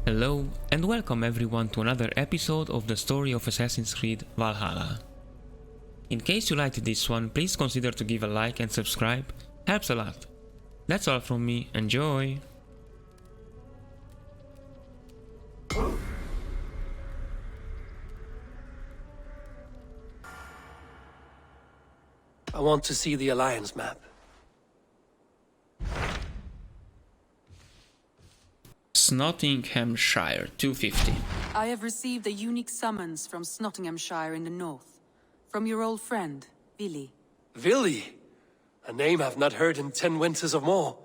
Hello and welcome everyone to another episode of the story of Assassin's Creed Valhalla. In case you liked this one, please consider to give a like and subscribe, helps a lot. That's all from me, enjoy! I want to see the Alliance map. Snotinghamscire 250. I have received a unique summons from Snotinghamscire in the north. From your old friend, Vili. Vili? A name I've not heard in 10 winters or more.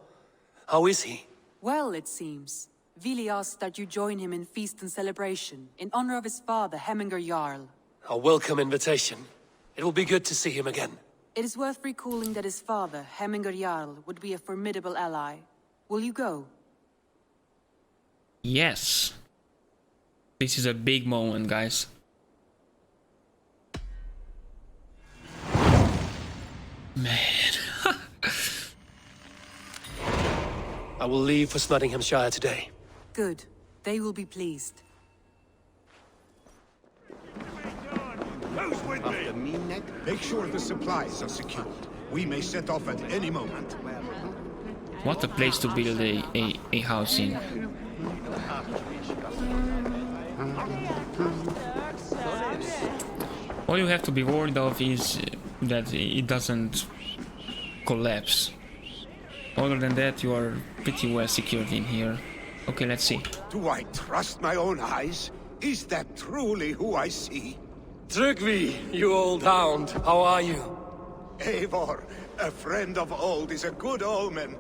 How is he? Well, it seems. Vili asked that you join him in feast and celebration, in honor of his father, Jarl. A welcome invitation. It will be good to see him again. It is worth recalling that his father, Jarl, would be a formidable ally. Will you go? Yes. This is a big moment, guys. Man. I will leave for Snotinghamscire today. Good. They will be pleased. After me, Ned, make sure the supplies are secured. We may set off at any moment. What a place to build a house in. All you have to be worried of is that it doesn't collapse. Other than that, you are pretty well secured in here. Okay, let's see. Do I trust my own eyes? Is that truly who I see? Trygve, you old hound. How are you? Eivor, a friend of old is a good omen.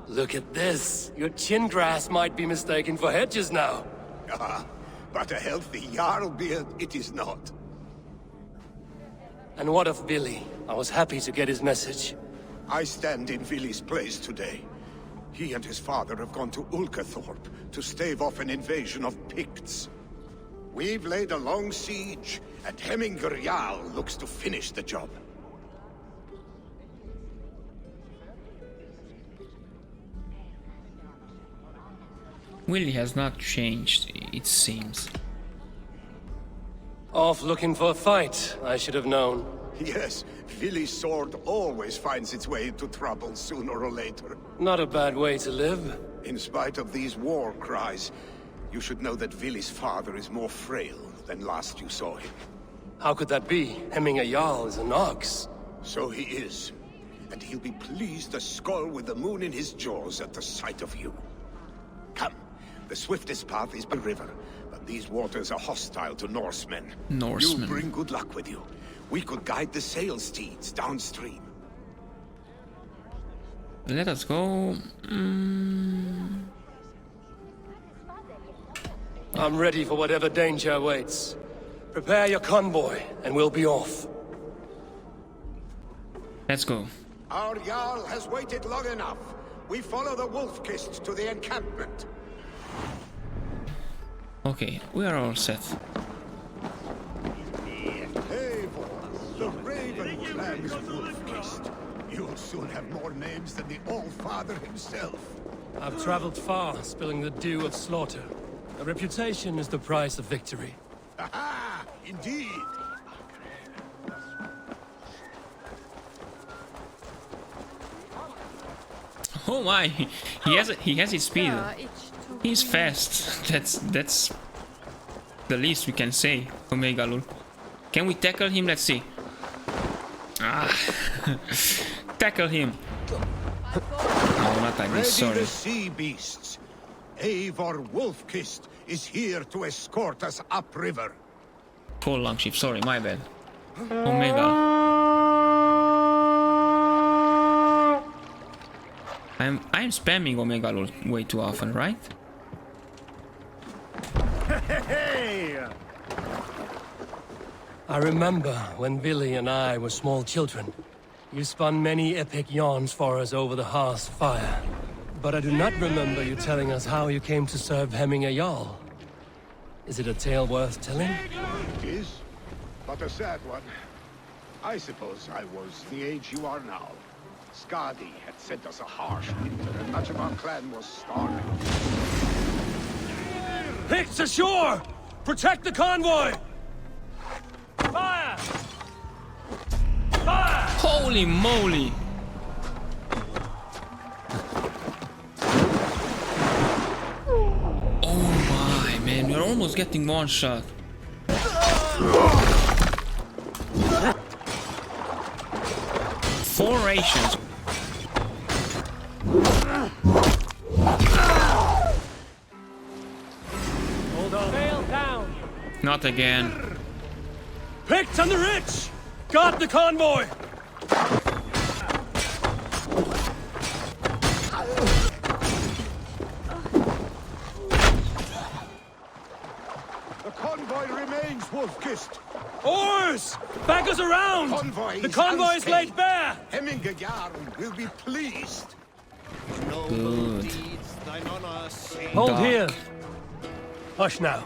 Look at this. Your chin grass might be mistaken for hedges now. Ah, but a healthy Jarl beard it is not. And what of Vili? I was happy to get his message. I stand in Vili's place today. He and his father have gone to Hemthorpe to stave off an invasion of Picts. We've laid a long siege, and Jarl looks to finish the job. Vili has not changed, it seems. Off looking for a fight, I should have known. Yes, Vili's sword always finds its way into trouble sooner or later. Not a bad way to live. In spite of these war cries, you should know that Vili's father is more frail than last you saw him. How could that be? Jarl is an ox. So he is. And he'll be pleased as skull with the moon in his jaws at the sight of you. Come, the swiftest path is by the river, but these waters are hostile to Norsemen. You bring good luck with you. We could guide the sail steeds downstream. Let us go. I'm ready for whatever danger awaits. Prepare your convoy, and we'll be off. Let's go. Our Jarl has waited long enough. We follow the wolf-kissed to the encampment. Okay, we are all set. Eivor, the Raven clan's wolf-kissed. You'll soon have more names than the All-Father himself. I've traveled far, spilling the dew of slaughter. A reputation is the price of victory. Aha! Indeed! Oh my, he has his speed. He's fast. That's the least we can say. Omega lol. Can we tackle him? Let's see. Ah, tackle him. No, not like this. Sorry. The sea beasts. Eivor Wolf-kissed is here to escort us upriver. Cold longship. Sorry, my bad. Omega. I'm spamming Omega lol way too often, right? I remember when Vili and I were small children. You spun many epic yarns for us over the hearth's fire. But I do not remember you telling us how you came to serve Jarl. Is it a tale worth telling? It is, but a sad one. I suppose I was the age you are now. Skadi had sent us a harsh winter, and much of our clan was starving. Picts ashore! Protect the convoy! Fire! Fire! Holy moly! Oh my, man, we're almost getting one shot. Four rations. Hold on. Sail down! Not again. Picked on the rich! Got the convoy! The convoy remains, Wolf-kissed. Oars! Back us around! The convoy is laid bare! Hemthorpe Jarl will be pleased. Good. Hold Dark. here! Hush now.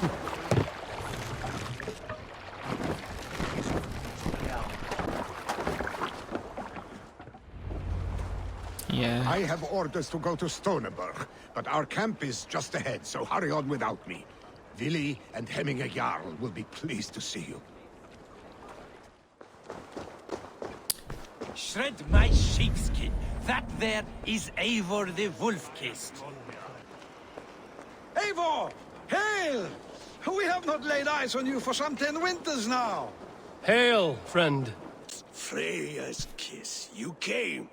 Yeah. I have orders to go to Stoneburgh, but our camp is just ahead, so hurry on without me. Vili and Hemthorpe Jarl will be pleased to see you. Shred my sheepskin. That there is Eivor the Wolf-kissed. Eivor! Hail! We have not laid eyes on you for some 10 winters now. Hail, friend. Freya's kiss. You came.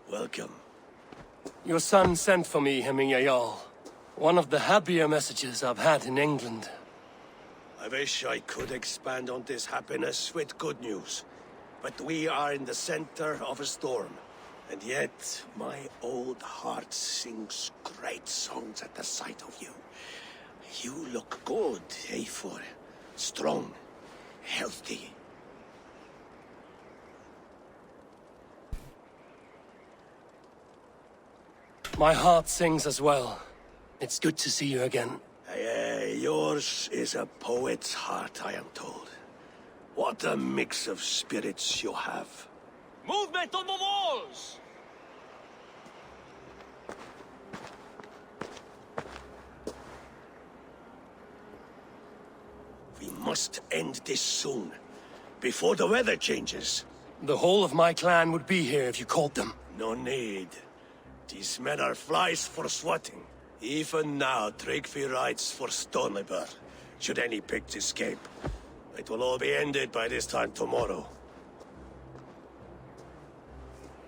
Welcome. Your son sent for me, Hemthorpe Jarl. One of the happier messages I've had in England. I wish I could expand on this happiness with good news. But we are in the center of a storm. And yet, my old heart sings great songs at the sight of you. You look good, Eivor. Strong, healthy. My heart sings as well. It's good to see you again. Yours is a poet's heart, I am told. What a mix of spirits you have. Movement on the walls! We must end this soon, before the weather changes. The whole of my clan would be here if you called them. No need. These men are flies for swatting. Even now, Trygve rides for Stoneburgh, should any Pict escape. It will all be ended by this time tomorrow.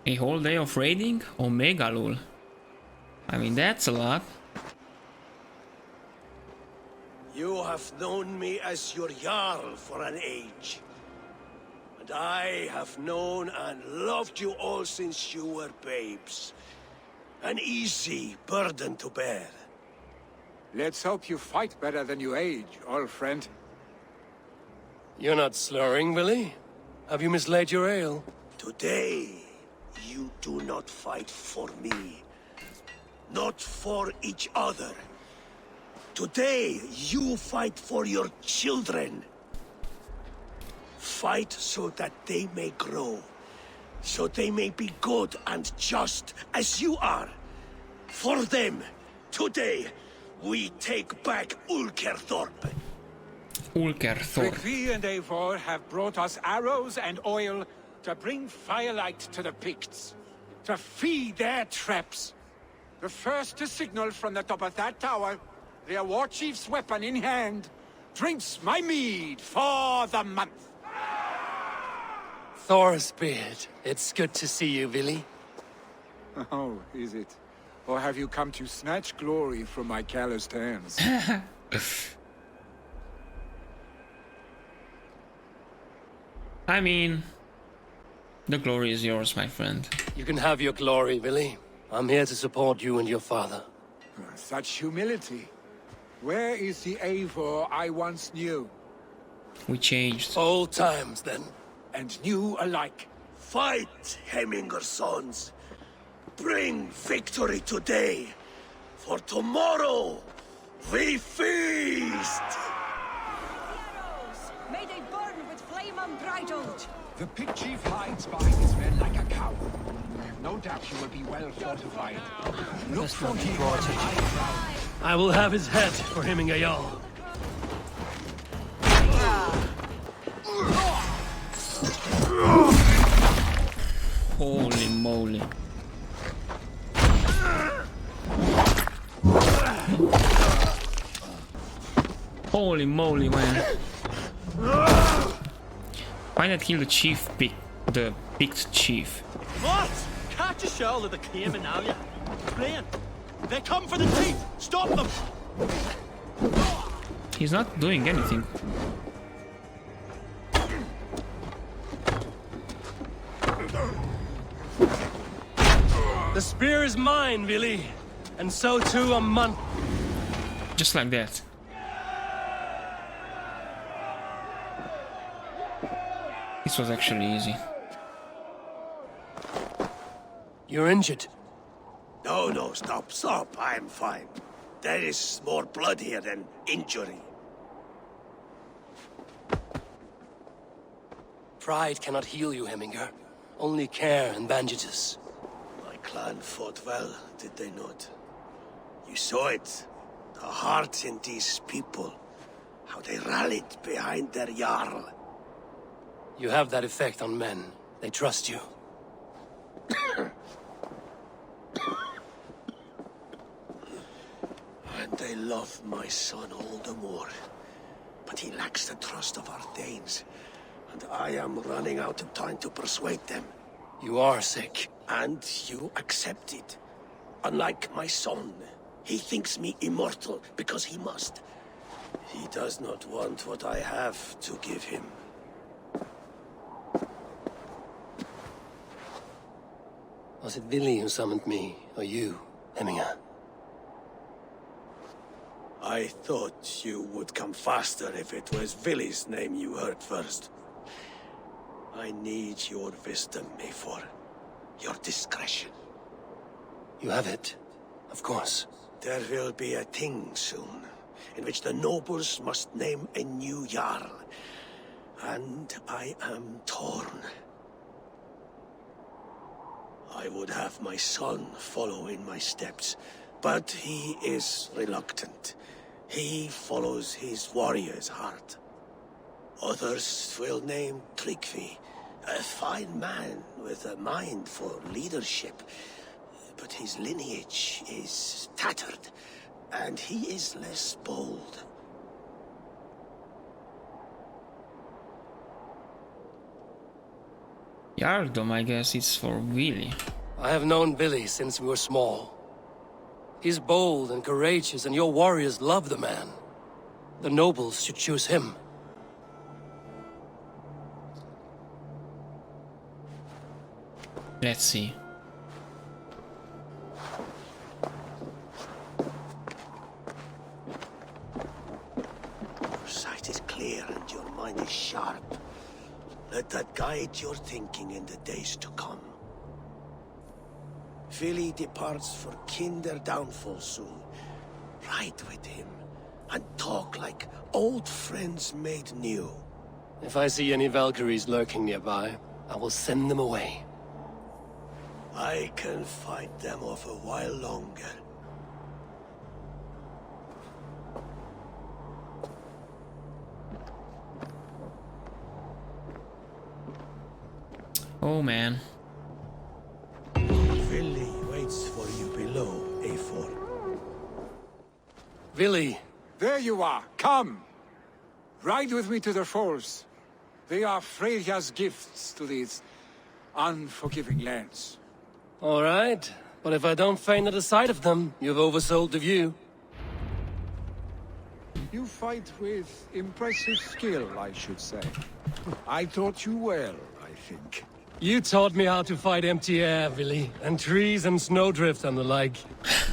A whole day of raiding? Omega lol. I mean, that's a lot. You have known me as your Jarl for an age. And I have known and loved you all since you were babes. An easy burden to bear. Let's hope you fight better than you age, old friend. You're not slurring, Vili? Have you mislaid your ale? Today, you do not fight for me. Not for each other. Today, you fight for your children. Fight so that they may grow. So they may be good and just as you are. For them, today, we take back Hemthorpe. Ulkerthor. Trygve and Eivor have brought us arrows and oil to bring firelight to the Picts. To feed their traps. The first to signal from the top of that tower, their war chief's weapon in hand, drinks my mead for the month. Thor's beard. It's good to see you, Vili. Oh, is it? Or have you come to snatch glory from my calloused hands? I mean, the glory is yours, my friend. You can have your glory, Vili. I'm here to support you and your father. Such humility. Where is the Eivor I once knew? We changed. Old times, then. And new alike. Fight, Hemminger sons. Bring victory today. For tomorrow, we feast! Arrows! May they burn with flame unbridled! The Pict chief hides behind his men like a coward. No doubt you will be well fortified. Best not to draw attention. I will have his head for Hemthorpe Jarl. Holy moly. Holy moly, man. Why not kill the chief Pict, the Pict chief? What? Catch a shell of the cairn now, yeah. Playing. They come for the teeth. Stop them. He's not doing anything. The spear is mine, Vili, and so too a month. Just like that. This was actually easy. You're injured. No, stop. I'm fine. There is more blood here than injury. Pride cannot heal you, Hemthorpe. Only care and bandages. My clan fought well, did they not? You saw it. The heart in these people. How they rallied behind their Jarl. You have that effect on men. They trust you. And they love my son all the more. But he lacks the trust of our Danes. And I am running out of time to persuade them. You are sick. And you accept it. Unlike my son, he thinks me immortal because he must. He does not want what I have to give him. Was it Vili who summoned me, or you, Hemthorpe? I thought you would come faster if it was Vili's name you heard first. I need your wisdom, Mayfor. Your discretion. You have it, of course. There will be a thing soon, in which the nobles must name a new Jarl. And I am torn. I would have my son follow in my steps, but he is reluctant. He follows his warrior's heart. Others will name Trygve, a fine man with a mind for leadership. But his lineage is tattered, and he is less bold. Yardom, I guess it's for Vili. I have known Vili since we were small. He's bold and courageous, and your warriors love the man. The nobles should choose him. Let's see. Your sight is clear and your mind is sharp. Let that guide your thinking in the days to come. Vili departs for kinder downfall soon. Ride with him, and talk like old friends made new. If I see any Valkyries lurking nearby, I will send them away. I can fight them off a while longer. Oh man. Vili waits for you below, A4. Vili! There you are. Come. Ride with me to the falls. They are Freya's gifts to these unforgiving lands. All right, but if I don't faint at the sight of them, you've oversold the view. You fight with impressive skill, I should say. I taught you well, I think. You taught me how to fight empty air, Vili, and trees and snowdrift and the like.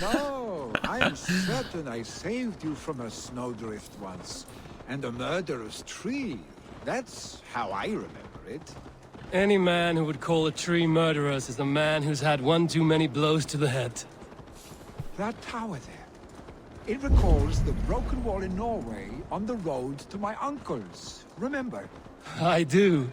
No, I am certain I saved you from a snowdrift once, and a murderous tree. That's how I remember it. Any man who would call a tree murderous is a man who's had one too many blows to the head. That tower there. It recalls the broken wall in Norway on the road to my uncle's. Remember? I do.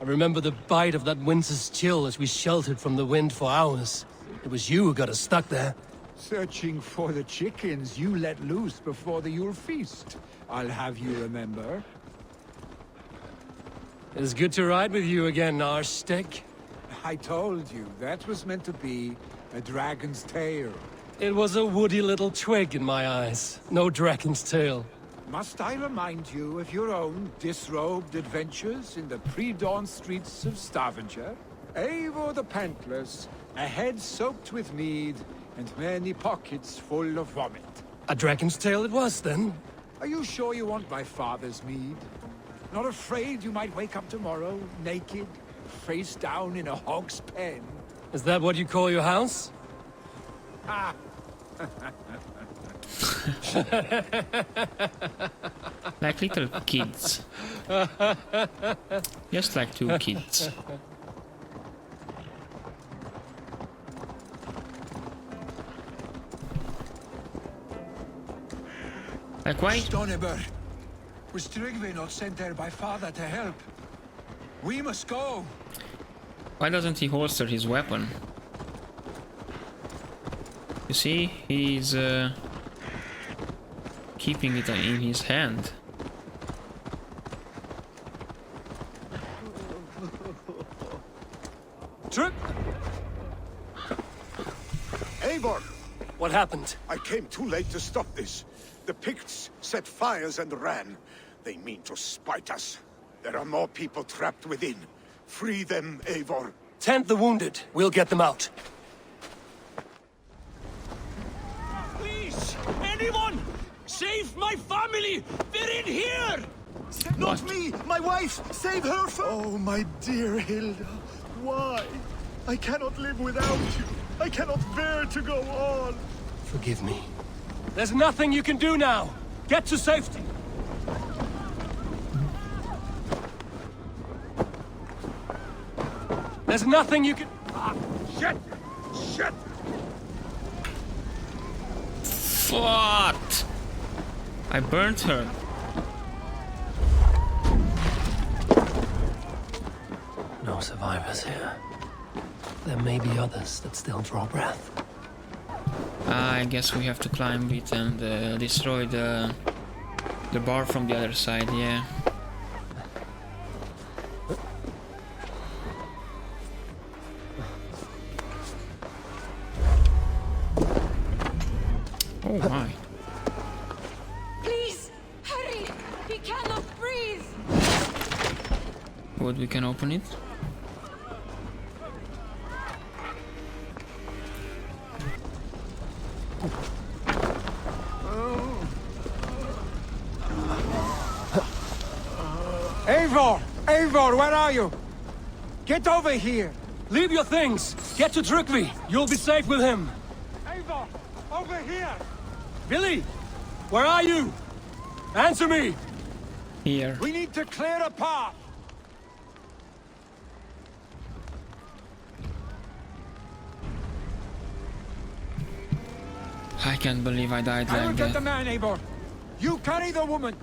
I remember the bite of that winter's chill as we sheltered from the wind for hours. It was you who got us stuck there. Searching for the chickens you let loose before the Yule feast. I'll have you remember. It's good to ride with you again, Arstick. I told you, that was meant to be a dragon's tail. It was a woody little twig in my eyes. No dragon's tail. Must I remind you of your own disrobed adventures in the pre-dawn streets of Stavanger? Eivor the Pantless, a head soaked with mead, and many pockets full of vomit. A dragon's tail it was, then? Are you sure you want my father's mead? Not afraid you might wake up tomorrow, naked, face down in a hog's pen? Is that what you call your house? Ah! Like little kids. Just like two kids. Like why? Stoneburgh. Was Trygve not sent there by father to help? We must go. Why doesn't he holster his weapon? You see, he's keeping it in his hand. Eivor! What happened? I came too late to stop this. The Picts set fires and ran. They mean to spite us. There are more people trapped within. Free them, Eivor. Tend the wounded. We'll get them out. Please! Anyone! Save my family! They're in here! Not me! My wife! Save her from— Oh, my dear Hilda. Why? I cannot live without you. I cannot bear to go on. Forgive me. There's nothing you can do now. Get to safety. There's nothing you can... Ah, shit! Shit! What? I burnt her. No survivors here. There may be others that still draw breath. I guess we have to climb it and destroy the bar from the other side, yeah. Oh my. Please, hurry! He cannot breathe! Good, we can open it. Eivor! Eivor, where are you? Get over here! Leave your things! Get to Trygve! You'll be safe with him! Eivor! Over here! Vili! Where are you? Answer me! Here. We need to clear a path! I can't believe I died I will like get the that. man, Eivor! You carry the woman!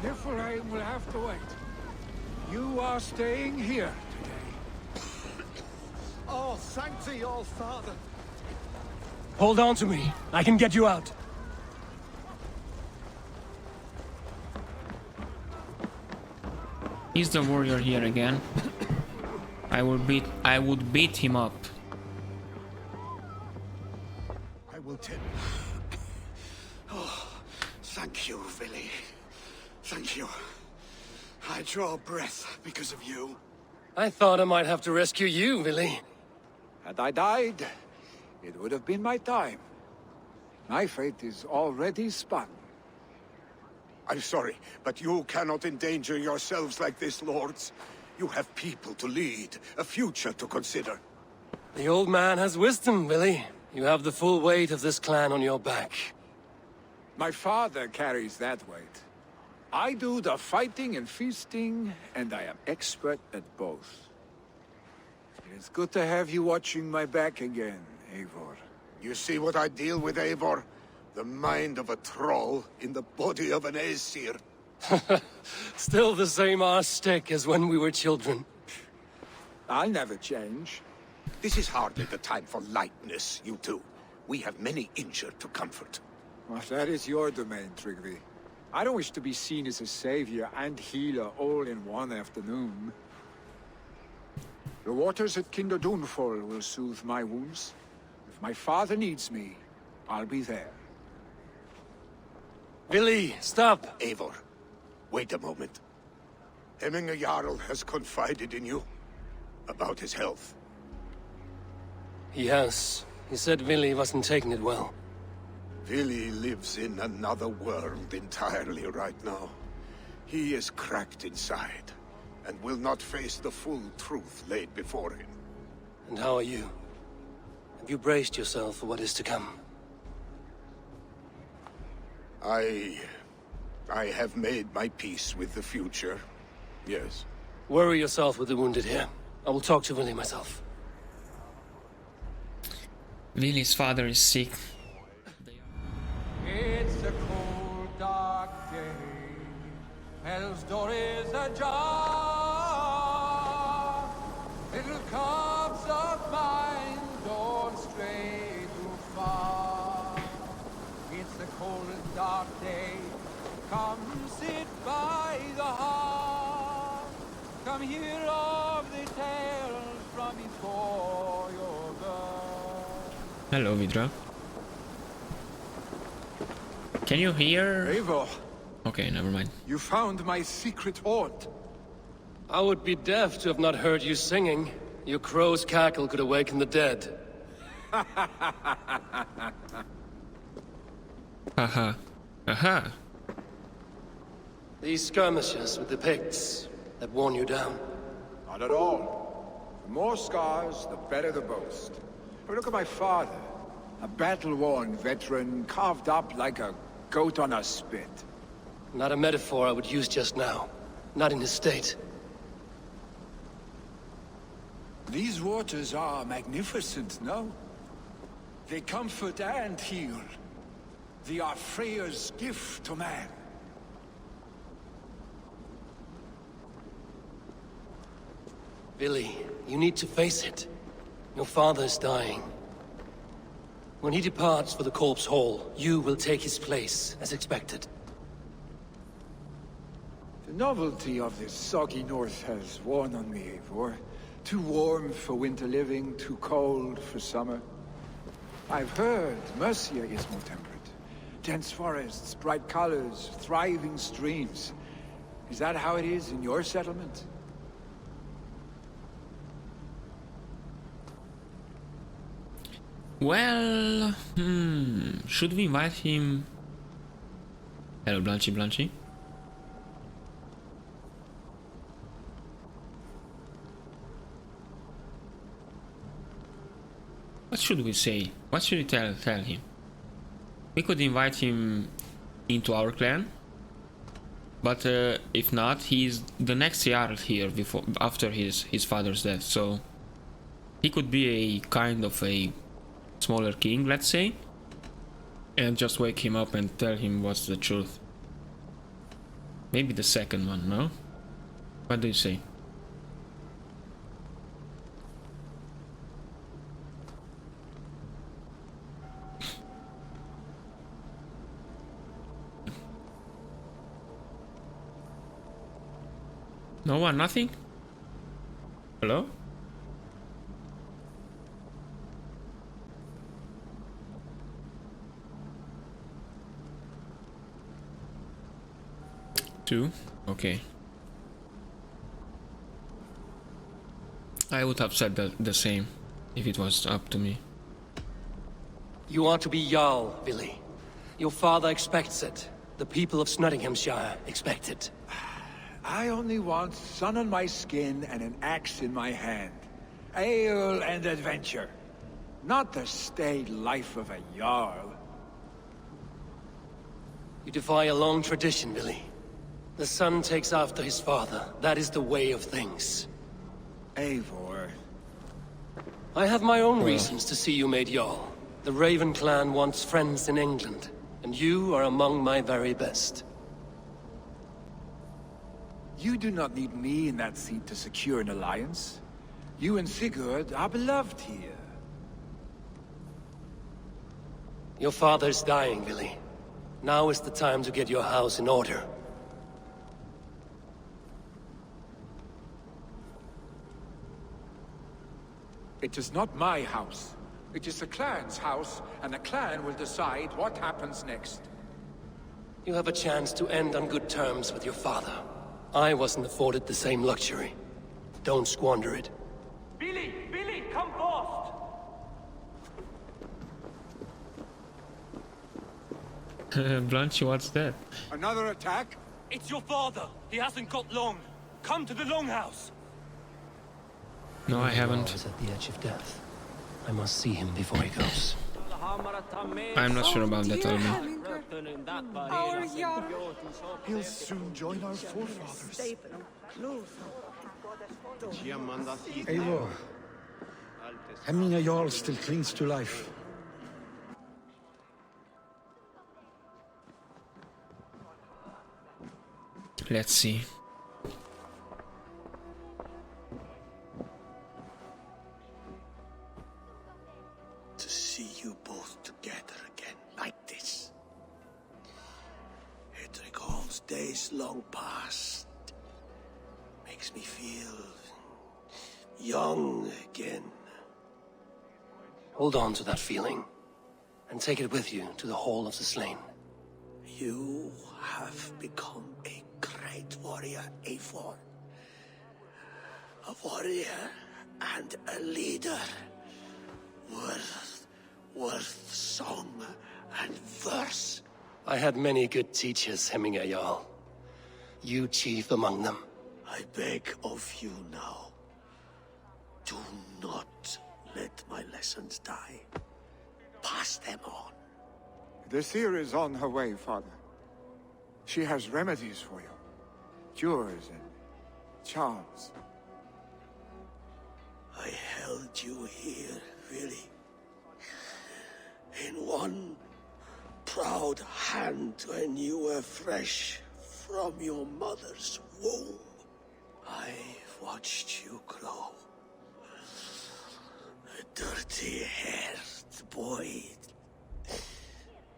Niflheim will have to wait. You are staying here today. Oh, thank thee, all father. Hold on to me. I can get you out. Is the warrior here again? I would beat him up. I will tell. Oh, thank you, Vili. Thank you. I draw breath because of you. I thought I might have to rescue you, Vili. Had I died, it would have been my time. My fate is already spun. I'm sorry, but you cannot endanger yourselves like this, lords. You have people to lead, a future to consider. The old man has wisdom, Vili. You have the full weight of this clan on your back. My father carries that weight. I do the fighting and feasting, and I am expert at both. It is good to have you watching my back again, Eivor. You see what I deal with, Eivor? The mind of a troll in the body of an Aesir. Still the same arse stick as when we were children. I'll never change. This is hardly the time for lightness, you two. We have many injured to comfort. Well, that is your domain, Trygve. I don't wish to be seen as a savior and healer all in one afternoon. The waters at Kinderdunfall will soothe my wounds. If my father needs me, I'll be there. Vili, stop! Eivor, wait a moment. Hemthorpe Jarl has confided in you about his health. He has. He said Vili wasn't taking it well. Vili lives in another world entirely right now. He is cracked inside, and will not face the full truth laid before him. And how are you? Have you braced yourself for what is to come? I have made my peace with the future, yes. Worry yourself with the wounded here. I will talk to Vili myself. Vili's father is sick. It's a cold, dark day. Hell's door is ajar. Little cubs of mine don't stray too far. It's a cold and dark day. Come sit by the hearth. Come hear of the tales from before your birth. Hello, Vidra. Can you hear? Eivor, Okay, never mind. you found my secret haunt. I would be deaf to have not heard you singing. Your crow's cackle could awaken the dead. Haha. Aha. These skirmishes with the Picts that worn you down. Not at all. The more scars, the better the boast. But look at my father. A battle-worn veteran, carved up like a goat on a spit. Not a metaphor I would use just now. Not in his state. These waters are magnificent, no? They comfort and heal. They are Freya's gift to man. Vili, you need to face it. Your father's dying. When he departs for the Corpse Hall, you will take his place, as expected. The novelty of this soggy north has worn on me, Eivor. Too warm for winter living, too cold for summer. I've heard Mercia is more temperate. Dense forests, bright colors, thriving streams. Is that how it is in your settlement? Well, should we invite him? Hello, Blanchy. What should we say? What should we tell him? We could invite him into our clan, but if not, he's the next Jarl here after his father's death, so he could be a kind of a smaller king, let's say, and just wake him up and tell him what's the truth. Maybe the second one, no? What do you say? No one, nothing? Hello? Two? Okay. I would have said the same if it was up to me. You are to be Jarl, Vili. Your father expects it. The people of Snotinghamscire expect it. I only want sun on my skin and an axe in my hand. Ale and adventure. Not the staid life of a Jarl. You defy a long tradition, Vili. The son takes after his father. That is the way of things. Eivor. I have my own reasons to see you made Jarl. The Raven clan wants friends in England. and you are among my very best. You do not need me in that seat to secure an alliance. You and Sigurd are beloved here. Your father's dying, Vili. Now is the time to get your house in order. It is not my house. It is the clan's house, and the clan will decide what happens next. You have a chance to end on good terms with your father. I wasn't afforded the same luxury. Don't squander it. Vili! Vili! Come fast! Blunchy, what's that? Another attack? It's your father! He hasn't got long! Come to the longhouse! No, I haven't. Is at the edge of death. I must see him before he goes. I'm not sure about that, Odin. Our Jarl. He'll soon join our forefathers. Eivor, Hemminger Jarl still clings to life. Let's see. To see you both together again like this. It recalls days long past. Makes me feel young again. Hold on to that feeling, and take it with you to the Hall of the Slain. You have become a great warrior, Eivor. A warrior and a leader. Worth song and verse. I had many good teachers, Hemminger Jarl. You chief among them. I beg of you now, do not let my lessons die. Pass them on. The seer is on her way, Father. She has remedies for you. Cures and charms. I held you here, really. In one proud hand when you were fresh from your mother's womb. I've watched you grow. A dirty-haired boy,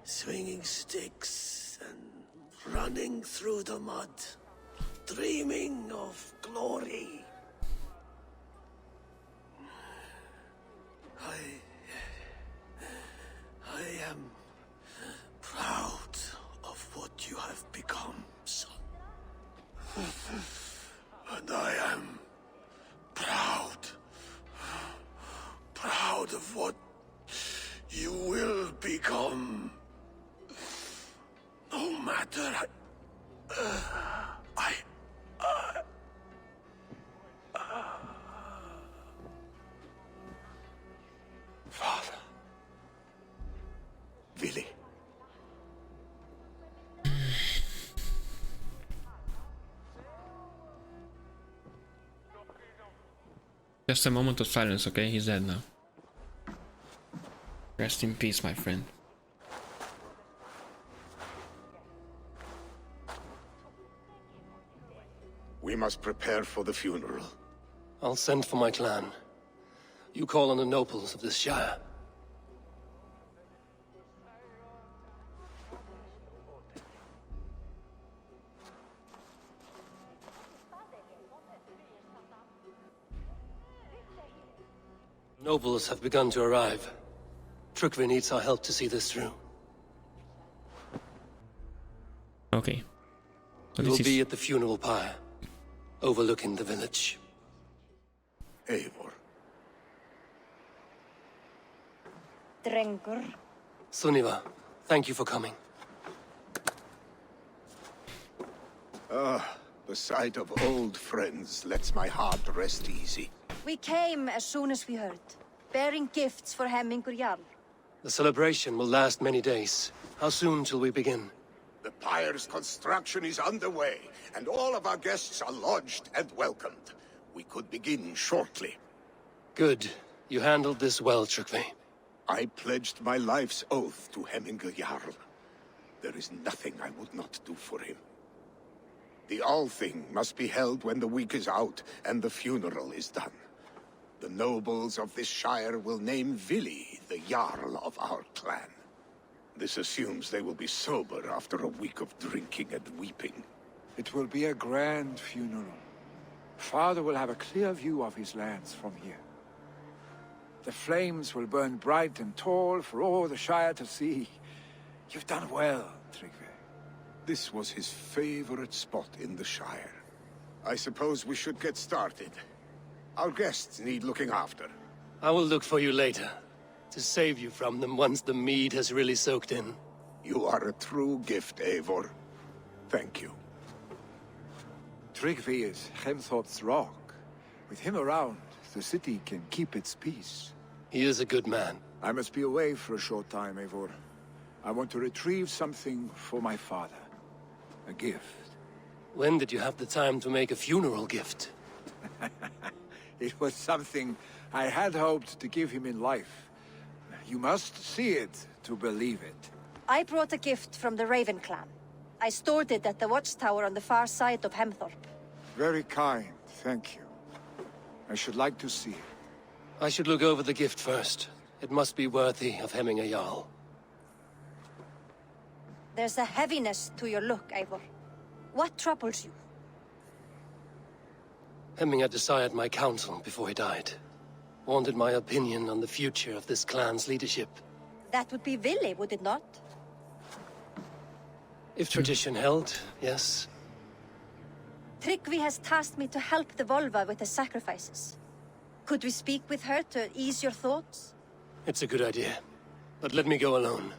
swinging sticks and running through the mud, dreaming of glory. I am proud of what you have become, son. And I am proud of what you will become. No matter Father. Vili. Just a moment of silence, okay? He's dead now. Rest in peace, my friend. We must prepare for the funeral. I'll send for my clan. You call on the nobles of this shire. Nobles have begun to arrive. Trygve needs our help to see this through. Okay. So We will be at the funeral pyre, overlooking the village. Eivor. Drengr. Sunniva, thank you for coming. The sight of old friends lets my heart rest easy. We came as soon as we heard, bearing gifts for Hemthorpe Jarl. The celebration will last many days. How soon till we begin? The pyre's construction is underway, and all of our guests are lodged and welcomed. We could begin shortly. Good. You handled this well, Trygve. I pledged my life's oath to Hemthorpe Jarl. There is nothing I would not do for him. The All-Thing must be held when the week is out and the funeral is done. The nobles of this shire will name Vili the Jarl of our clan. This assumes they will be sober after a week of drinking and weeping. It will be a grand funeral. Father will have a clear view of his lands from here. The flames will burn bright and tall for all the Shire to see. You've done well, Trygve. This was his favorite spot in the Shire. I suppose we should get started. Our guests need looking after. I will look for you later, to save you from them once the mead has really soaked in. You are a true gift, Eivor. Thank you. Trygve is Hemthorpe's rock. With him around, the city can keep its peace. He is a good man. I must be away for a short time, Eivor. I want to retrieve something for my father. A gift. When did you have the time to make a funeral gift? It was something I had hoped to give him in life. You must see it to believe it. I brought a gift from the Raven clan. I stored it at the watchtower on the far side of Hemthorpe. Very kind, thank you. I should like to see it. I should look over the gift first. It must be worthy of hemming a Jarl. There's a heaviness to your look, Eivor. What troubles you? Hemming had desired my counsel before he died. Wanted my opinion on the future of this clan's leadership. That would be Vili, would it not? If tradition held, yes. Trygve has tasked me to help the Volva with the sacrifices. Could we speak with her to ease your thoughts? It's a good idea. But let me go alone.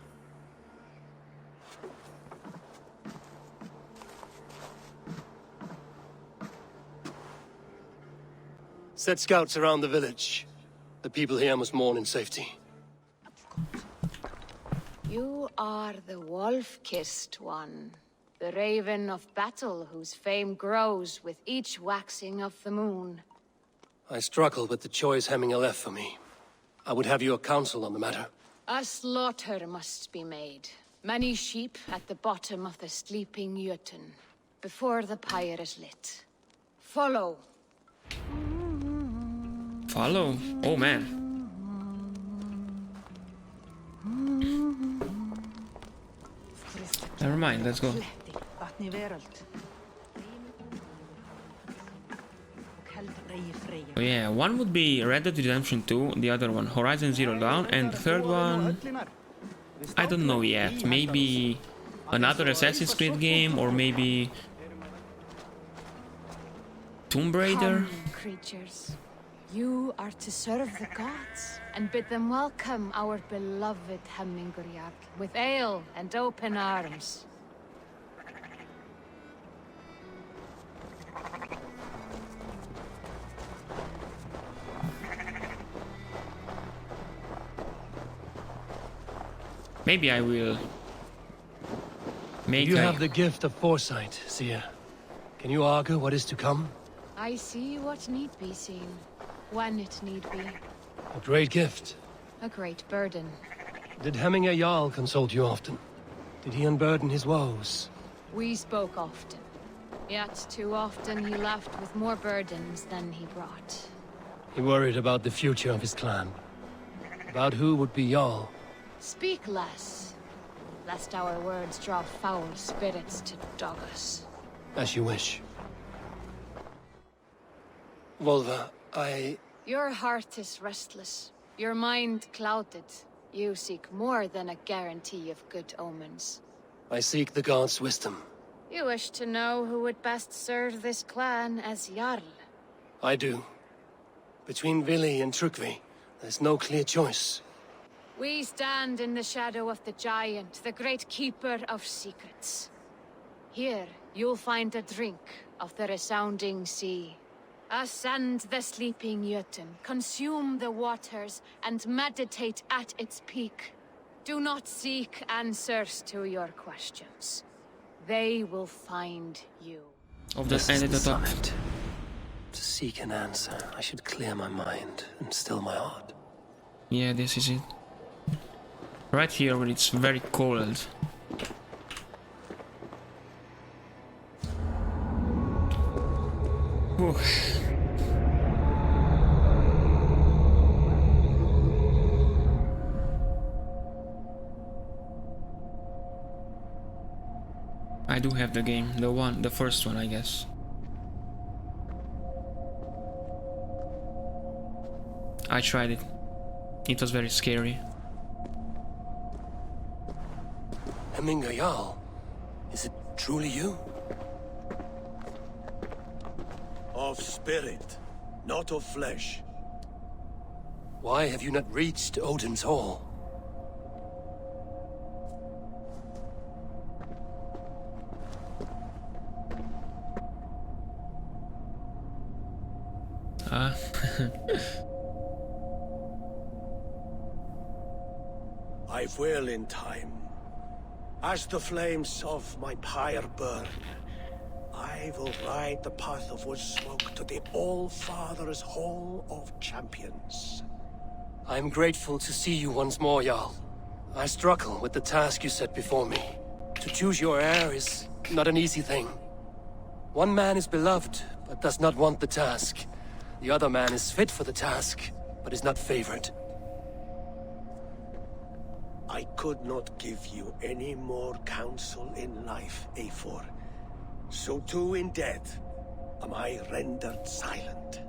Set scouts around the village. The people here must mourn in safety. You are the wolf-kissed one. The raven of battle whose fame grows with each waxing of the moon. I struggle with the choice Hemminger left for me. I would have your counsel on the matter. A slaughter must be made. Many sheep at the bottom of the sleeping Jotun, before the pyre is lit. Follow. Follow? Oh man. Never mind, let's go. Oh yeah, one would be Red Dead Redemption 2, the other one Horizon Zero Dawn, and the third one... I don't know yet, maybe another Assassin's Creed game, or maybe... Tomb Raider? Come, creatures. You are to serve the gods, and bid them welcome our beloved Hemmingur Jarl, with ale and open arms. Maybe I will make You have the gift of foresight, Seer. Can you argue what is to come? I see what need be seen, when it need be. A great gift. A great burden. Did Hemminger Jarl consult you often? Did he unburden his woes? We spoke often, yet too often he left with more burdens than he brought. He worried about the future of his clan. About who would be Jarl. Speak less, lest our words draw foul spirits to dog us. As you wish. Volva, Your heart is restless, your mind clouded. You seek more than a guarantee of good omens. I seek the gods' wisdom. You wish to know who would best serve this clan as Jarl. I do. Between Vili and Trygve, there's no clear choice. We stand in the shadow of the giant, the great keeper of secrets. Here, you'll find a drink of the resounding sea. Ascend the sleeping Jotun, consume the waters, and meditate at its peak. Do not seek answers to your questions. They will find you. Of the summit. To seek an answer, I should clear my mind and still my heart. Yeah, this is it. Right here where it's very cold. Whew. I do have the game, the first one, I guess. I tried it. It was very scary. Hemthorpe Jarl, is it truly you? Of spirit, not of flesh. Why have you not reached Odin's hall? I will in time. As the flames of my pyre burn, I will ride the path of wood smoke to the All-Father's Hall of Champions. I am grateful to see you once more, Jarl. I struggle with the task you set before me. To choose your heir is not an easy thing. One man is beloved, but does not want the task. The other man is fit for the task, but is not favored. I could not give you any more counsel in life, Eivor. So too in death am I rendered silent.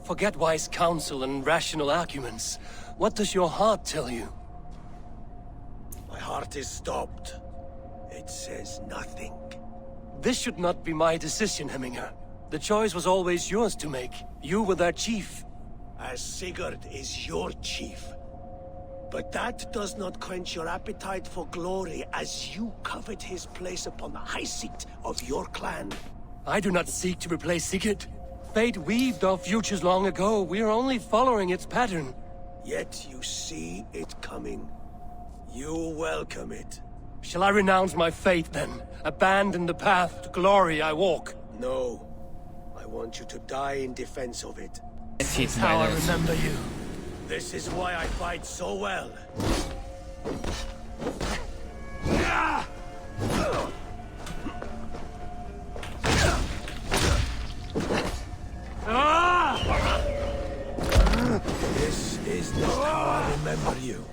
Forget wise counsel and rational arguments. What does your heart tell you? My heart is stopped. It says nothing. This should not be my decision, Hemthorpe. The choice was always yours to make. You were their chief. As Sigurd is your chief. But that does not quench your appetite for glory as you covet his place upon the high seat of your clan. I do not seek to replace Sigurd. Fate weaved our futures long ago. We are only following its pattern. Yet you see it coming. You welcome it. Shall I renounce my faith then? Abandon the path to glory I walk? No. I want you to die in defense of it. This is how I remember you. This is why I fight so well. This is not how I remember you.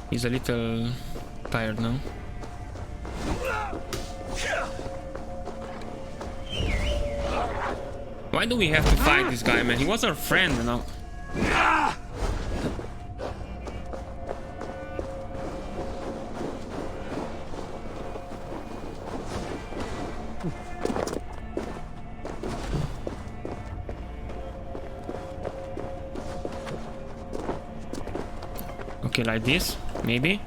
He's a little tired now. Why do we have to fight this guy, man? He was our friend, you know. Okay, like this, maybe.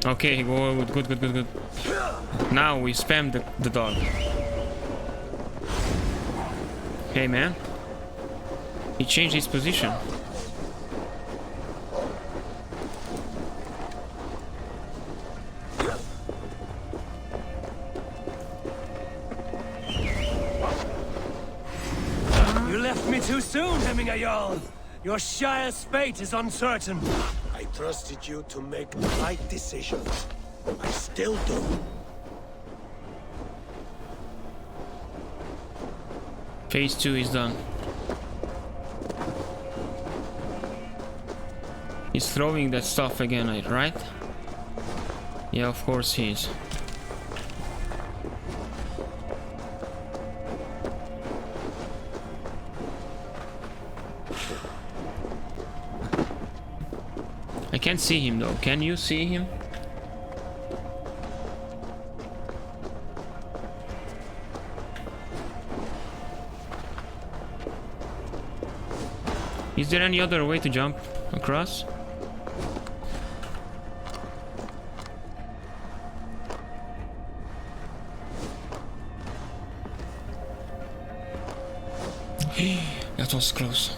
Okay, good. Now we spam the dog. Hey, man. He changed his position. Too soon, Hemthorpe Jarl. Your Shire's fate is uncertain. I trusted you to make the right decisions. I still do. Phase 2 is done. He's throwing that stuff again, right? Yeah, of course he is. I can't see him though. Can you see him? Is there any other way to jump across? That was close.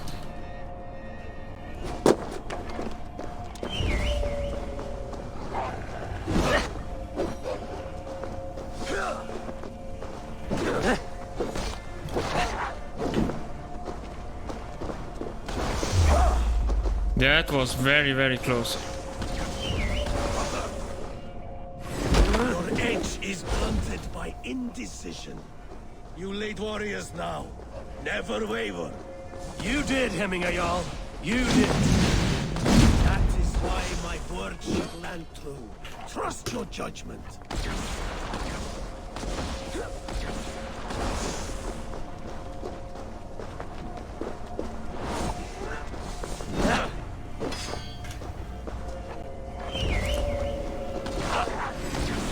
That was very, very close. Your edge is blunted by indecision. You late warriors now, never waver. You did, Hemminger Jarl. You did. That is why my word shall land true. Trust your judgment.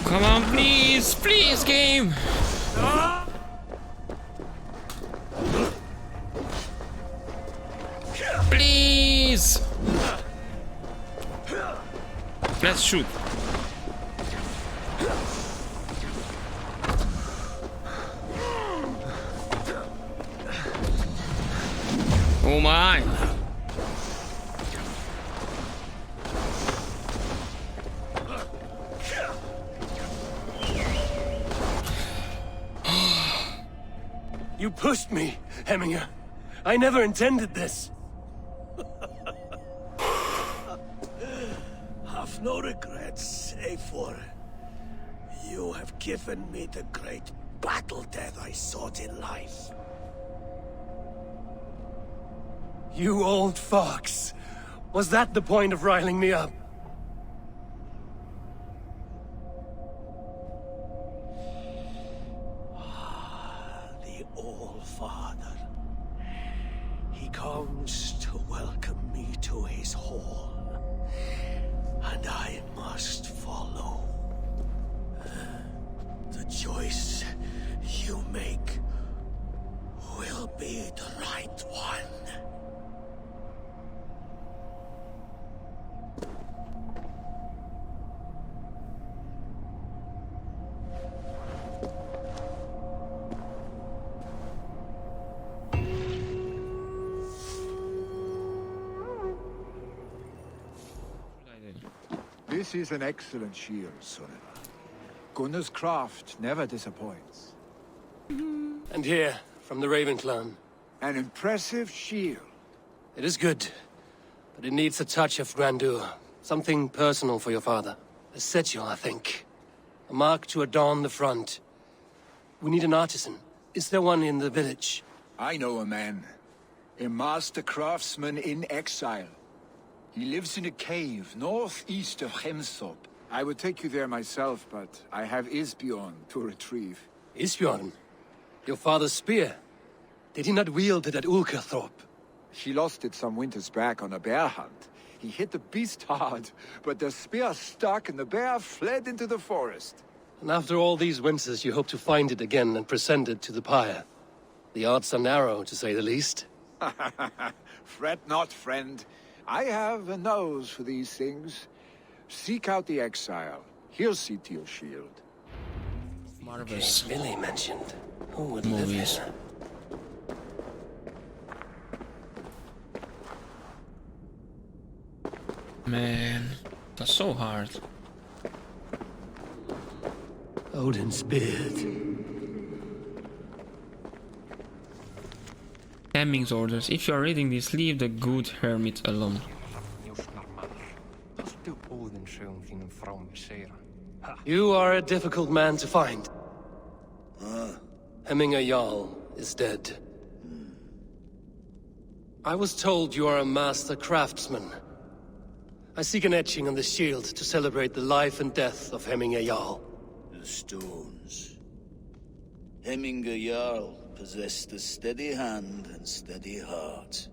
Come on, please, please, game. Please. Let's shoot. Oh my. You pushed me, Hemminger. I never intended this. Have no regrets, Eivor. You have given me the great battle death I sought in life. You old fox. Was that the point of riling me up? The All-Father. He comes to welcome me to his hall. And I must follow. The choice you make will be the right one. This is an excellent shield, Sunniva. Gunnar's craft never disappoints. And here, from the Raven clan. An impressive shield. It is good, but it needs a touch of grandeur. Something personal for your father. A sigil, I think. A mark to adorn the front. We need an artisan. Is there one in the village? I know a man. A master craftsman in exile. He lives in a cave northeast of Hemthorpe. I would take you there myself, but I have Isbjorn to retrieve. Isbjorn? Your father's spear? Did he not wield it at Ulkerthorpe? He lost it some winters back on a bear hunt. He hit the beast hard, but the spear stuck and the bear fled into the forest. And after all these winters, you hope to find it again and present it to the pyre. The odds are narrow, to say the least. Fret not, friend. I have a nose for these things. Seek out the exile. He'll see to your shield. Marvelous. Vili mentioned. Who would movies. live here? Man, that's so hard. Odin's beard. Hemming's orders. If you are reading this, leave the good hermit alone. You are a difficult man to find. Hemminger Jarl is dead. I was told you are a master craftsman. I seek an etching on the shield to celebrate the life and death of Hemminger Jarl. The stones. Hemminger Jarl possessed a steady hand and steady heart.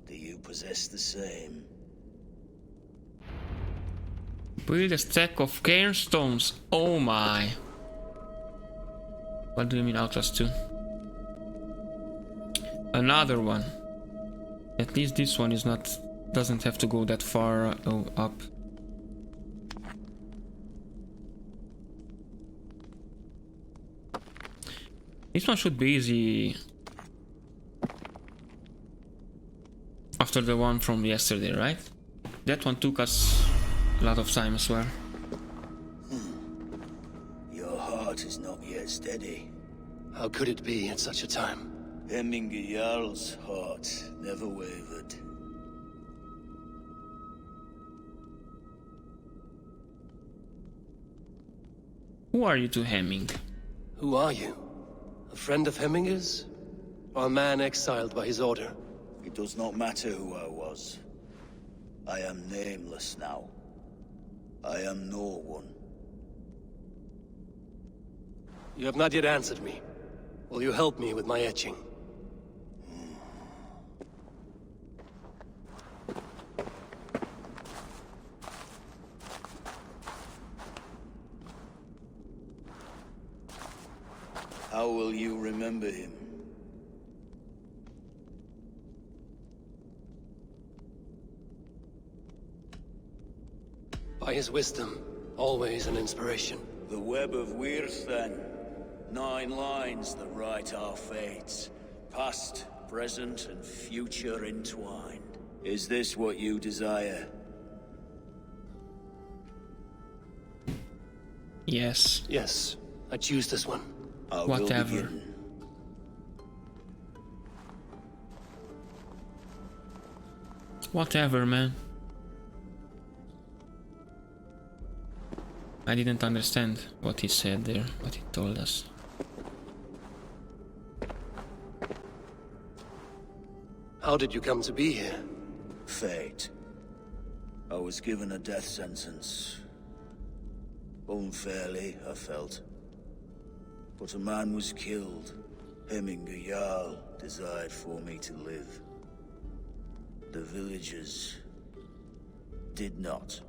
Do you possess the same? Build a stack of cairn stones. Oh my. What do you mean Outlast 2? Another one. At least this one is not... doesn't have to go that far up. This one should be easy. After the one from yesterday, right? That one took us a lot of time, I swear. Your heart is not yet steady. How could it be at such a time? Hemminger Jarl's heart never wavered. Who are you to Hemming? Who are you? A friend of Hemminger's? Or a man exiled by his order? It does not matter who I was. I am nameless now. I am no one. You have not yet answered me. Will you help me with my etching? How will you remember him? By his wisdom, always an inspiration. The web of Wirth, then. 9 lines that write our fates. Past, present, and future entwined. Is this what you desire? Yes. Yes, I choose this one. I Whatever. will begin. Whatever, man. I didn't understand what he said there, what he told us. How did you come to be here? Fate. I was given a death sentence. Unfairly, I felt. But a man was killed. Hemminger Jarl desired for me to live. The villagers did not.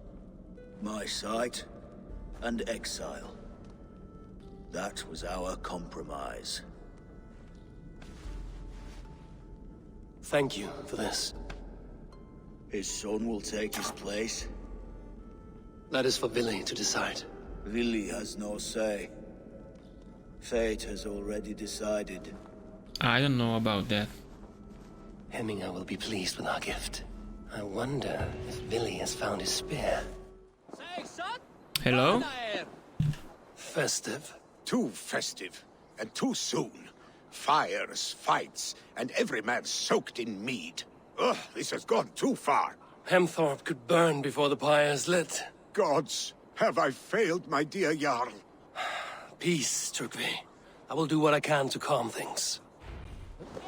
My sight and exile. That was our compromise. Thank you for this. His son will take his place. That is for Vili to decide. Vili has no say. Fate has already decided. I don't know about that. Hemminger will be pleased with our gift. I wonder if Vili has found his spear. Hello? Festive. Too festive, and too soon. Fires, fights, and every man soaked in mead. Ugh, this has gone too far. Hemthorpe could burn before the pyre's lit. Gods, have I failed my dear Jarl? Peace, Trygve. I will do what I can to calm things.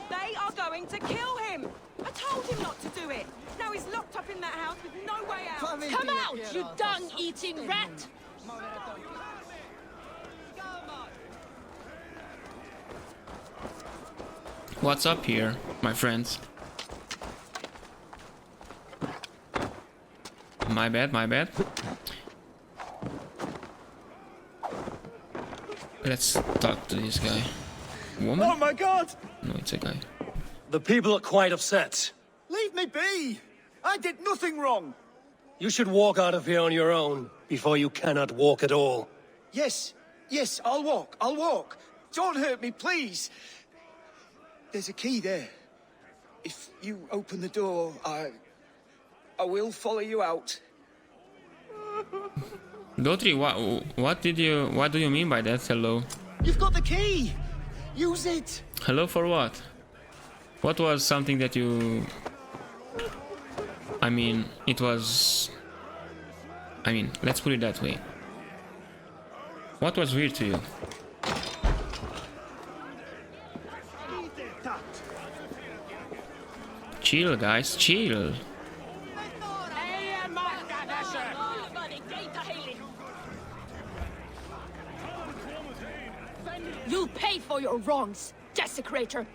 They are going to kill him! I told him not to do it! Now he's locked up in that house with no way out! Come out, you dung-eating rat! What's up here, my friends? My bad, my bad. Let's talk to this guy. Woman? Oh my god! No, it's a guy. The people are quite upset. Leave me be! I did nothing wrong! You should walk out of here on your own, before you cannot walk at all. Yes, I'll walk. Don't hurt me, please. There's a key there. If you open the door, I will follow you out. Dotri, what do you mean by that? Hello? You've got the key! Use it! Hello for what? What was something that you... I mean, it was... I mean, let's put it that way. What was weird to you? Chill, guys, chill. You'll pay for your wrongs, desecrator.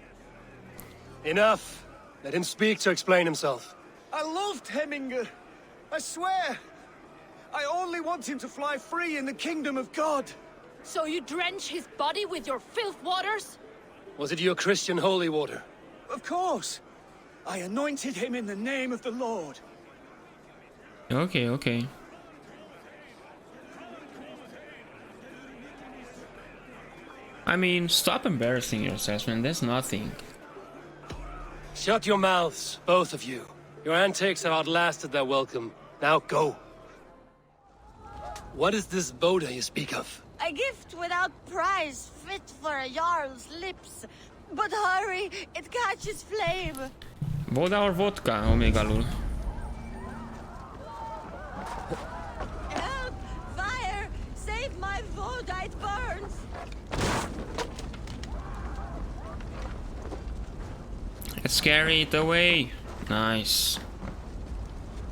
Enough. Let him speak to explain himself. I loved Hemminger. I swear. I only want him to fly free in the kingdom of God. So you drench his body with your filth waters? Was it your Christian holy water? Of course. I anointed him in the name of the Lord. Okay, okay. I mean, stop embarrassing yourselves, man. That's nothing. Shut your mouths, both of you. Your antics have outlasted their welcome. Now go. What is this Boda you speak of? A gift without price, fit for a Jarl's lips. But hurry, it catches flame. Voda or vodka, Omega Lul? Help! Fire! Save my voda, it burns! Let's carry it away. Nice.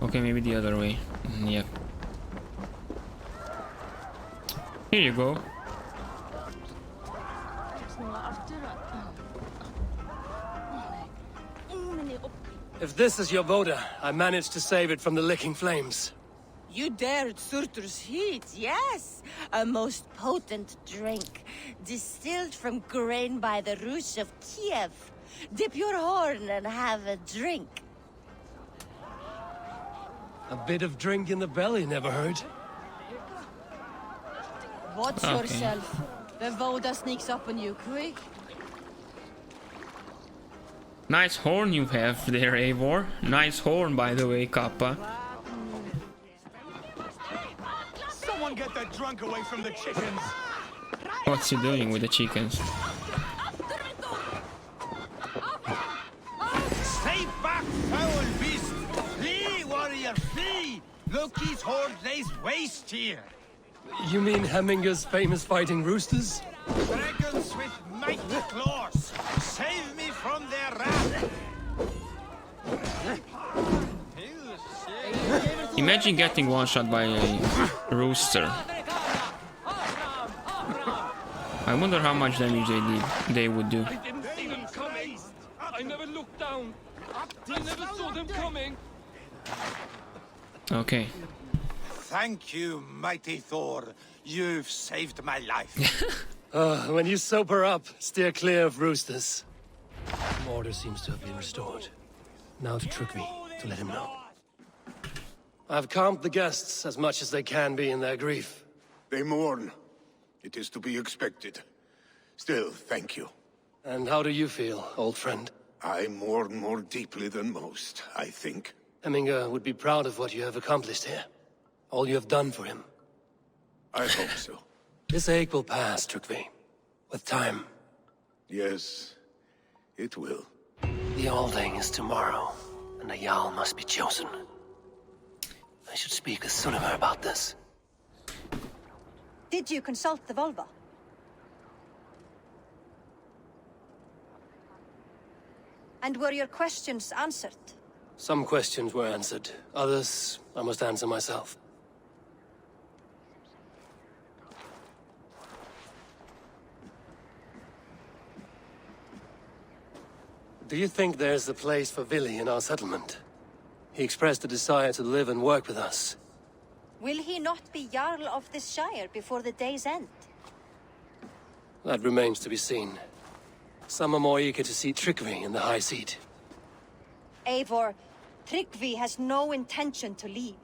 Okay, maybe the other way. Yep. Here you go. If this is your Voda, I managed to save it from the licking flames. You dared Surtur's heat, yes! A most potent drink, distilled from grain by the Rus of Kiev. Dip your horn and have a drink. A bit of drink in the belly never hurt. Watch yourself. The Voda sneaks up on you quick. Nice horn you have there, Eivor. Nice horn, by the way, Kappa. Someone get that drunk away from the chickens. What's he doing with the chickens? Stay back, foul beast! Flee, warrior, flee! Loki's horde lays waste here. You mean Hemminger's famous fighting roosters? Dragons with mighty claws! Save me from their wrath! Imagine getting one shot by a rooster. I wonder how much damage they would do. I didn't see them coming. I never looked down. I never saw them coming. Okay. Thank you, mighty Thor. You've saved my life. When you sober up, steer clear of roosters. Order seems to have been restored. Now to Trygve, to let him know. I've calmed the guests as much as they can be in their grief. They mourn. It is to be expected. Still, thank you. And how do you feel, old friend? I mourn more deeply than most, I think. Hemminger would be proud of what you have accomplished here. All you have done for him. I hope so. This ache will pass, Trygve. With time. Yes, it will. The Alding is tomorrow, and a Jarl must be chosen. I should speak with Sunniva about this. Did you consult the Volva? And were your questions answered? Some questions were answered. Others, I must answer myself. Do you think there's a place for Vili in our settlement? He expressed a desire to live and work with us. Will he not be Jarl of this shire before the day's end? That remains to be seen. Some are more eager to see Trygve in the high seat. Eivor, Trygve has no intention to lead.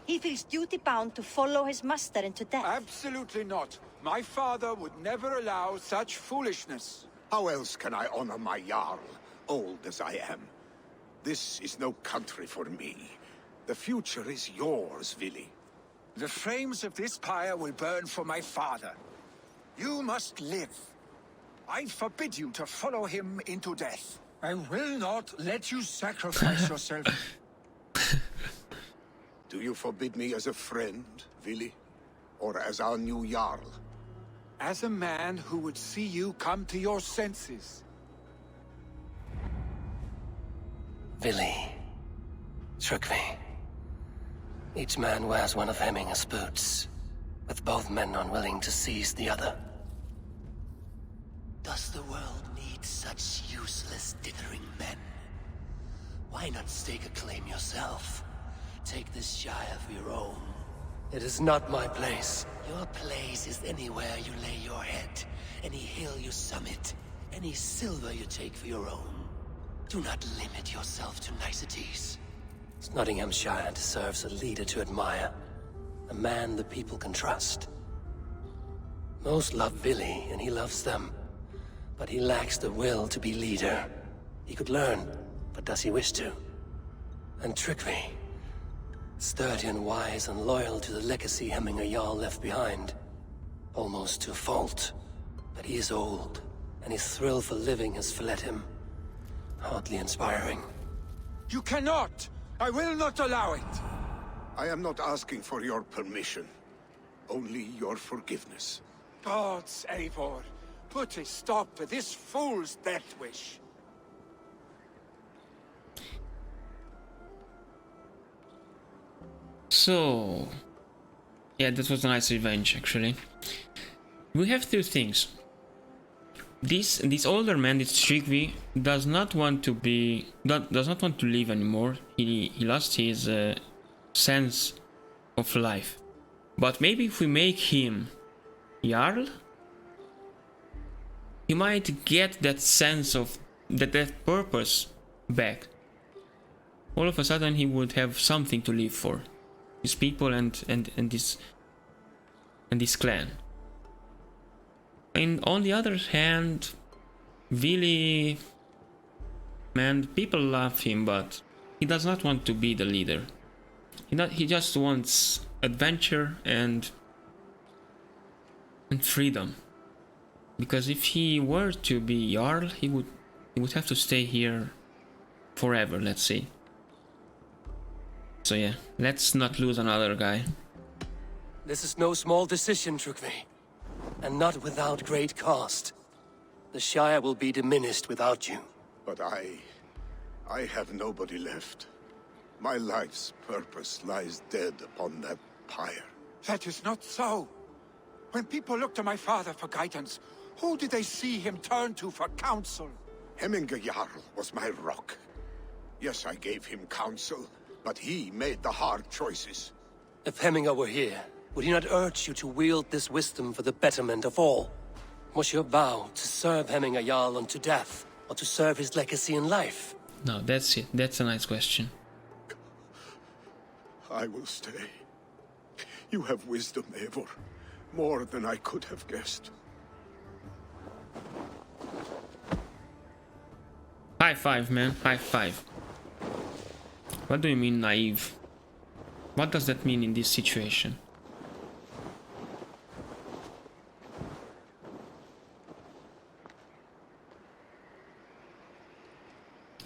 He feels duty-bound to follow his master into death. Absolutely not. My father would never allow such foolishness. How else can I honor my Jarl, old as I am? This is no country for me. The future is yours, Vili. The flames of this pyre will burn for my father. You must live. I forbid you to follow him into death. I will not let you sacrifice yourself. Do you forbid me as a friend, Vili? Or as our new Jarl? As a man who would see you come to your senses. Vili. Trygve. Each man wears one of Hemminger's boots, with both men unwilling to seize the other. Does the world need such useless, dithering men? Why not stake a claim yourself? Take this shire for your own. It is not my place. Your place is anywhere you lay your head, any hill you summit, any silver you take for your own. Do not limit yourself to niceties. Snotinghamscire deserves a leader to admire. A man the people can trust. Most love Vili, and he loves them. But he lacks the will to be leader. He could learn, but does he wish to? And Trygve, sturdy and wise and loyal to the legacy Hemminger Jarl left behind. almost to a fault. But he is old, and his thrill for living has fled him. Hardly inspiring. You cannot! I will not allow it! I am not asking for your permission. Only your forgiveness. Gods, Eivor, put a stop to this fool's death wish. So, yeah, that was a nice revenge, actually. We have two things. This older man, this Trygve, does not want to live anymore. He lost his sense of life. But maybe if we make him Jarl, he might get that sense of that purpose back. All of a sudden, he would have something to live for. His people and this clan. And on the other hand, Vili, man, people love him, but he does not want to be the leader. He just wants adventure and freedom. Because if he were to be Jarl, he would have to stay here forever, let's say. So yeah, let's not lose another guy. This is no small decision, Trygve. And not without great cost. The Shire will be diminished without you. But I have nobody left. My life's purpose lies dead upon that pyre. That is not so. When people look to my father for guidance, who did they see him turn to for counsel? Hemthorpe Jarl was my rock. Yes, I gave him counsel, but he made the hard choices. If Hemthorpe were here, would he not urge you to wield this wisdom for the betterment of all? Was your vow to serve Hemthorpe Jarl unto death, or to serve his legacy in life? No, that's it. That's a nice question. I will stay. You have wisdom, Eivor. More than I could have guessed. High five, man. High five. What do you mean naive? What does that mean in this situation?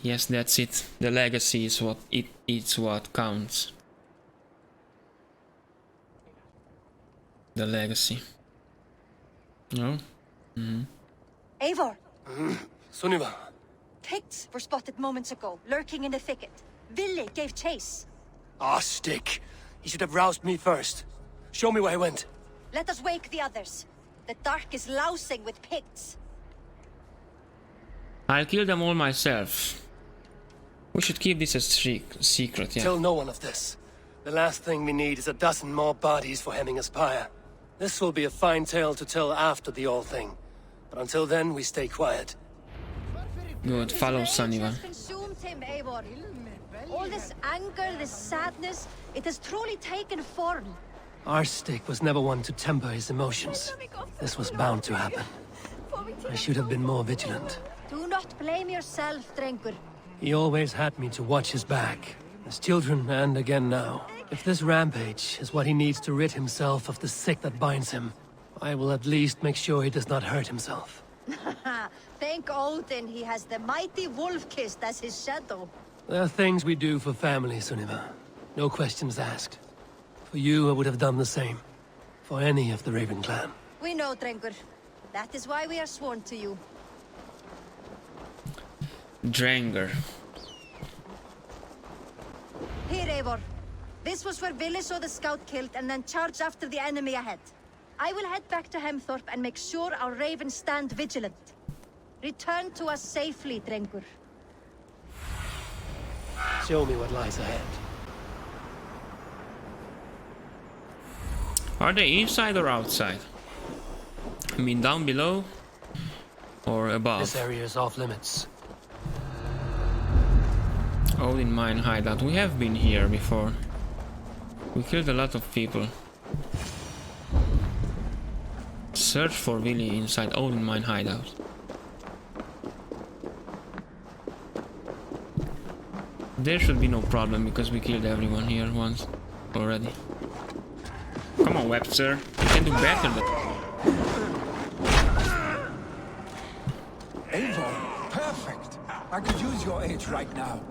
Yes, that's it. The legacy is what counts. The legacy. No? Eivor! Sunniva! Picts were spotted moments ago, lurking in the thicket. Vili gave chase. Ah, stick! He should have roused me first. Show me where he went. Let us wake the others. The dark is lousing with Picts. I'll kill them all myself. We should keep this a secret, yeah. Tell no one of this. The last thing we need is a dozen more bodies for Hemthorpe's pyre. This will be a fine tale to tell after the all thing. But until then, we stay quiet. Good, follow Sunniva. Consumed him, Eivor. All this anger, this sadness, it has truly taken form. Our stick was never one to temper his emotions. This was bound to happen. I should have been more vigilant. Do not blame yourself, drengr. He always had me to watch his back. As children, and again now. If this rampage is what he needs to rid himself of the sick that binds him, I will at least make sure he does not hurt himself. Thank Odin he has the mighty wolf-kissed as his shadow. There are things we do for family, Sunniva. No questions asked. For you, I would have done the same. For any of the Raven clan. We know, drengr. That is why we are sworn to you. Drengr. Here, Eivor. This was where Vili saw the scout killed and then charged after the enemy ahead. I will head back to Hemthorpe and make sure our ravens stand vigilant. Return to us safely, drengr. Show me what lies ahead. Are they inside or outside? I mean, down below or above? This area is off limits. Odin mine hideout. We have been here before. We killed a lot of people. Search for Vili inside Odin mine hideout. There should be no problem because we killed everyone here once already. Come on, Webster. You can do better than Eivor, perfect. I could use your aid right now.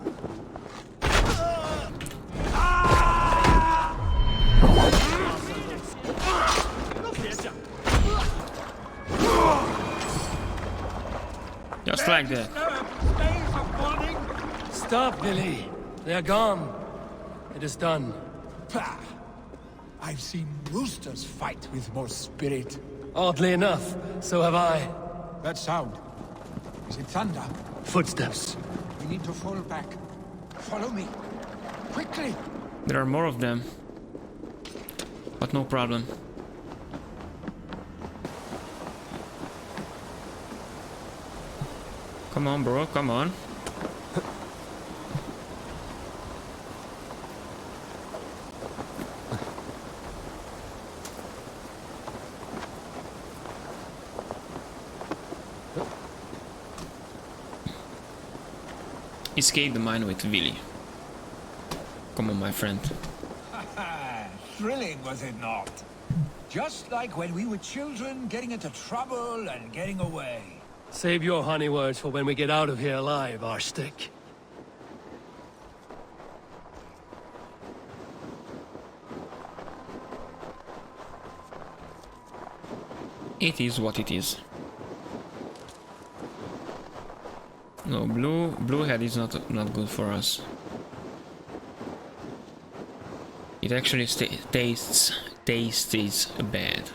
Just like that. Stop, Vili. They're gone. It is done. Pah! I've seen roosters fight with more spirit. Oddly enough, so have I. That sound. Is it thunder? Footsteps. We need to fall back. Follow me. Quickly! There are more of them. But no problem. Come on, bro, come on. Escape the mine with Vili. Come on, my friend. Thrilling, was it not? Just like when we were children, getting into trouble and getting away. Save your honey words for when we get out of here alive, Arstick. It is what it is. No, blue head is not good for us. It actually tastes bad.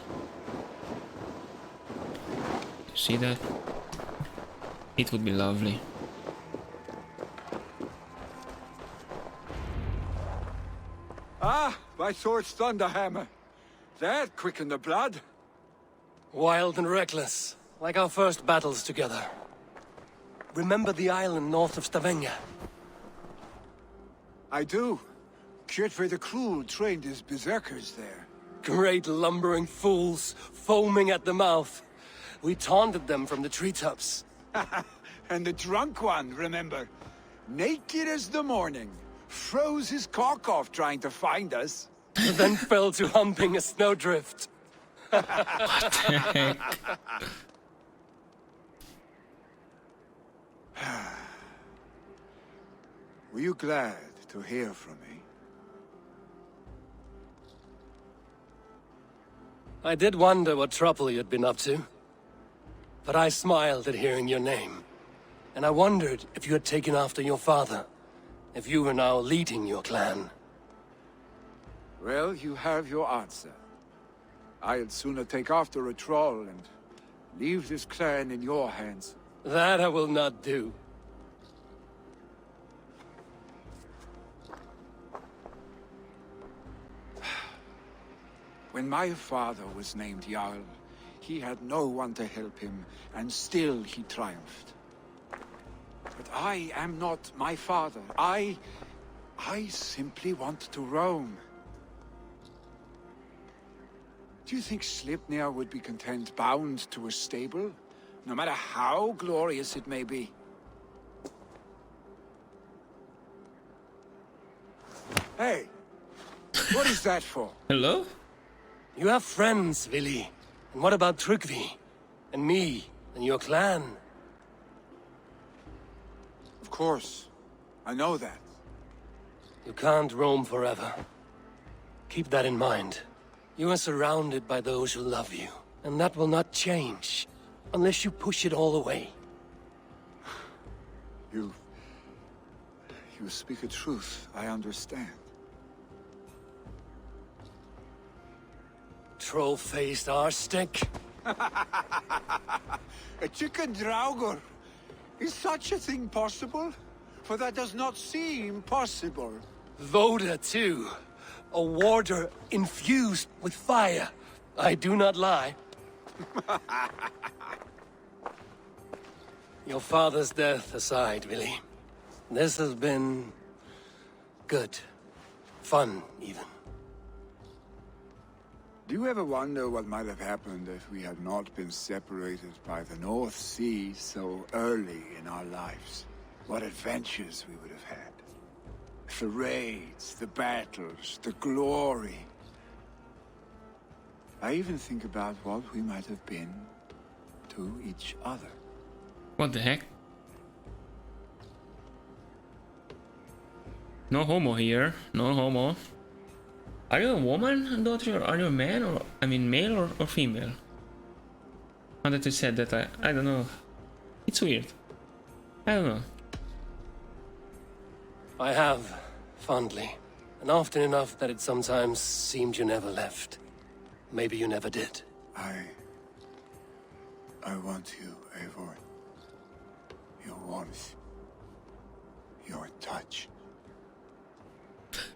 See that? It would be lovely. Ah, my sword's thunderhammer. That quickened the blood. Wild and reckless, like our first battles together. Remember the island north of Stavanger? I do. Trygve the Cruel trained his berserkers there. Great lumbering fools, foaming at the mouth. We taunted them from the treetops. And the drunk one, remember? Naked as the morning. Froze his cock off trying to find us. And then fell to humping a snowdrift. What the heck? Were you glad to hear from me? I did wonder what trouble you'd been up to. But I smiled at hearing your name. And I wondered if you had taken after your father. If you were now leading your clan. Well, you have your answer. I'd sooner take after a troll and leave this clan in your hands. That I will not do. When my father was named Jarl, he had no one to help him, and still he triumphed. But I am not my father. I simply want to roam. Do you think Sleipnir would be content bound to a stable, no matter how glorious it may be? Hey, what is that for? Hello? You have friends, Vili. And what about Trygve? And me? And your clan? Of course. I know that. You can't roam forever. Keep that in mind. You are surrounded by those who love you. And that will not change. Unless you push it all away. You speak a truth, I understand. Troll-faced arstick. A chicken draugr. Is such a thing possible? For that does not seem possible. Voda, too. A warder infused with fire. I do not lie. Your father's death aside, Vili. This has been... good. Fun, even. Do you ever wonder what might have happened if we had not been separated by the North Sea so early in our lives? What adventures we would have had. The raids, the battles, the glory. I even think about what we might have been to each other. What the heck? No homo here. No homo. Are you a woman, daughter, or are you a man, or I mean male or female? Now that you said that, I don't know. It's weird. I don't know. I have, fondly. And often enough that it sometimes seemed you never left. Maybe you never did. I want you, Eivor. Your warmth. Your touch.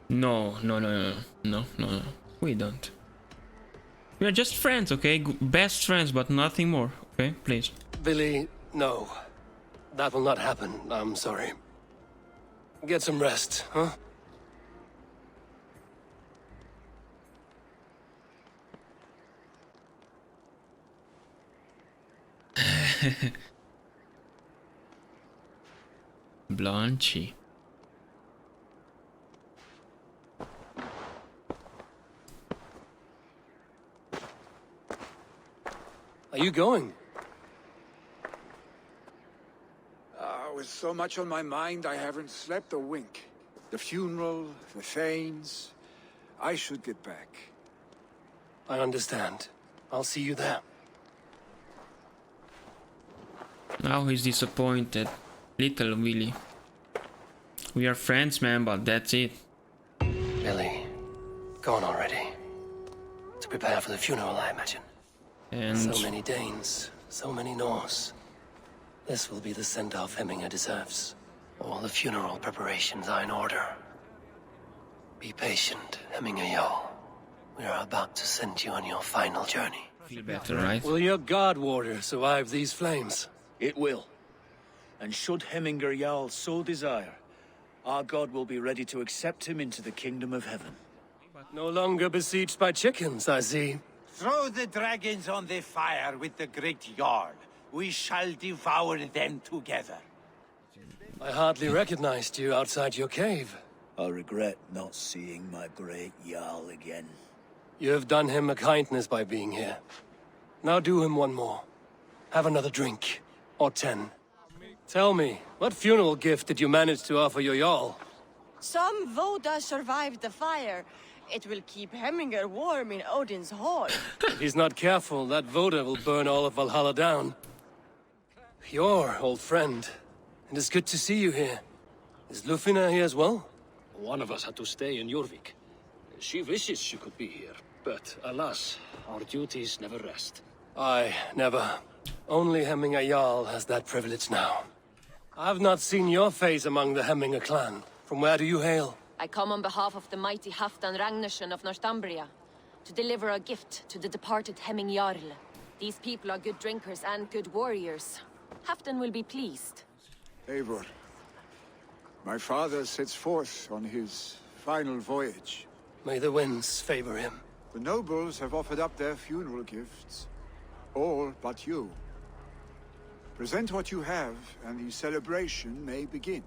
No. We don't. We are just friends, okay? Best friends, but nothing more, okay? Please. Vili, no. That will not happen, I'm sorry. Get some rest, huh? Blanchy. Are you going? With so much on my mind, I haven't slept a wink. The funeral, the Thanes. I should get back. I understand. I'll see you there. Now he's disappointed. Little Vili. We are friends, man, but that's it. Vili, gone already. To prepare for the funeral, I imagine. And so many Danes, so many Norse. This will be the send-off Hemminger deserves. All the funeral preparations are in order. Be patient, Hemminger Jarl. We are about to send you on your final journey. Feel better, right? Will your guard warrior survive these flames? It will. And should Hemminger Jarl so desire, our god will be ready to accept him into the kingdom of heaven. No longer besieged by chickens, I see. Throw the dragons on the fire with the great Jarl. We shall devour them together. I hardly recognized you outside your cave. I regret not seeing my great Jarl again. You have done him a kindness by being here. Now do him one more. Have another drink. Or 10. Tell me, what funeral gift did you manage to offer your Jarl? Some Voda survived the fire. It will keep Hemminger warm in Odin's hall. If he's not careful, that Voda will burn all of Valhalla down. Your old friend. And it's good to see you here. Is Lufina here as well? One of us had to stay in Jorvik. She wishes she could be here, but alas, our duties never rest. Aye, never. Only Hemminger Jarl has that privilege now. I've not seen your face among the Hemminger clan. From where do you hail? I come on behalf of the mighty Halfdan Ragnarsson of Northumbria to deliver a gift to the departed Hemming Jarl. These people are good drinkers and good warriors. Halfdan will be pleased. Eivor, my father sets forth on his final voyage. May the winds favor him. The nobles have offered up their funeral gifts. All but you. Present what you have, and the celebration may begin.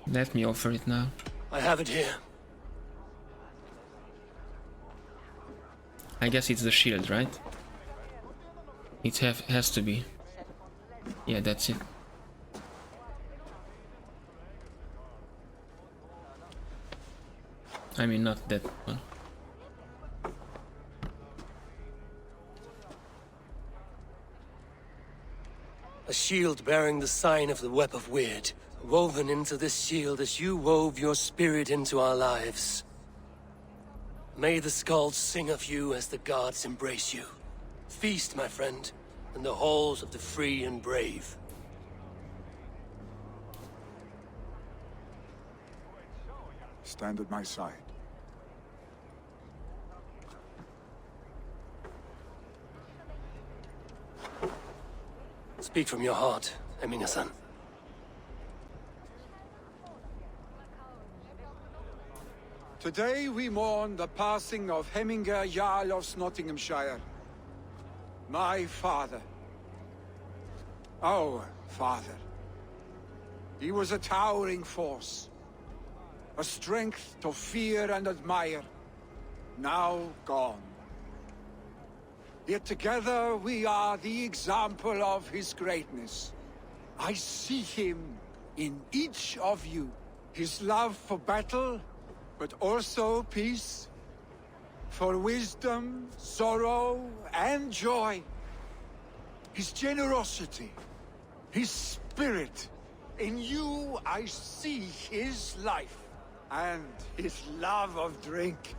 Let me offer it now. I have it here. I guess it's the shield, right? It has to be. Yeah, that's it. I mean, not that one. A shield bearing the sign of the Web of Weird, woven into this shield as you wove your spirit into our lives. May the skalds sing of you as the gods embrace you. Feast, my friend, in the halls of the free and brave. Stand at my side. Speak from your heart, Hemminger-son. Today we mourn the passing of Hemminger Jarl of Snotinghamscire. My father. Our father. He was a towering force. A strength to fear and admire. Now gone. Yet together we are the example of his greatness. I see him in each of you. His love for battle, but also peace. For wisdom, sorrow, and joy. His generosity, his spirit. In you I see his life, and his love of drink.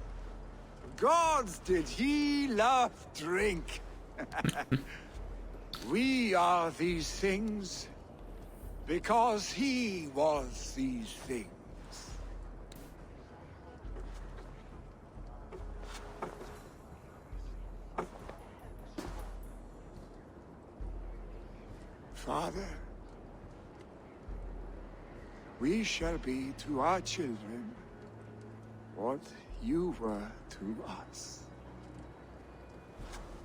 Gods, did he love drink! We are these things because he was these things. Father, we shall be to our children what you were to us.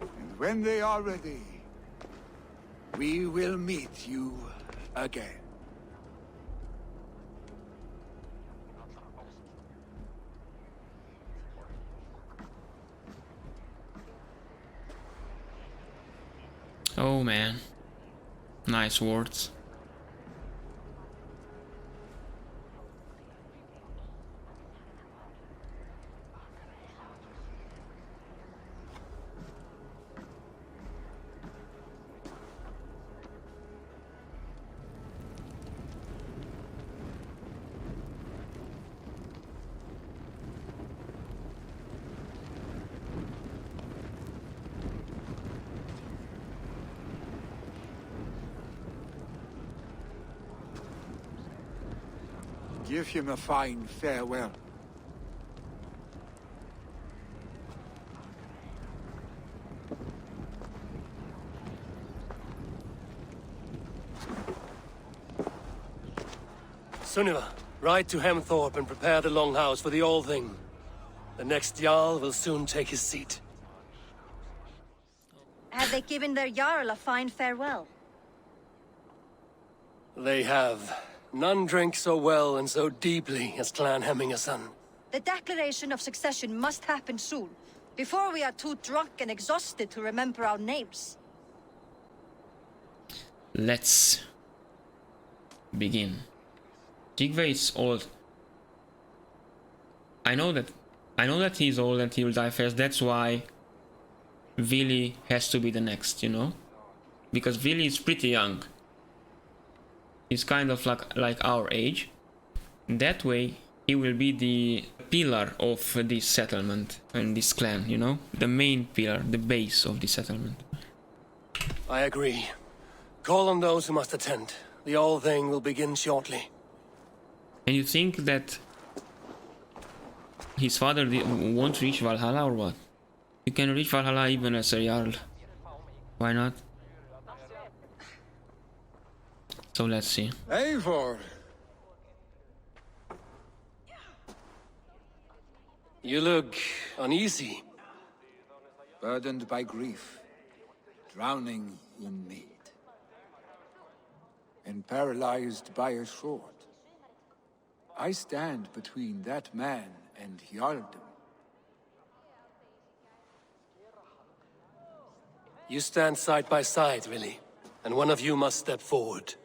And when they are ready, we will meet you again. Oh man, nice words. Give him a fine farewell. Sunniva, ride to Hemthorpe and prepare the longhouse for the All Thing. The next Jarl will soon take his seat. Have they given their Jarl a fine farewell? They have. None drink so well and so deeply as Clan Hemmingerson. The declaration of succession must happen soon, before we are too drunk and exhausted to remember our names. Let's begin. Trygve is old. I know that he's old and he will die first. That's why Vili has to be the next, you know? Because Vili is pretty young. He's kind of like our age. That way he will be the pillar of this settlement and this clan, you know? The main pillar, the base of the settlement. I agree. Call on those who must attend. The All Thing will begin shortly. And you think that his father won't reach Valhalla or what? You can reach Valhalla even as a Jarl. Why not? So let's see. Eivor! You look uneasy. Burdened by grief, drowning in need, and paralyzed by a sword. I stand between that man and Jarldom. You stand side by side, Vili, and one of you must step forward.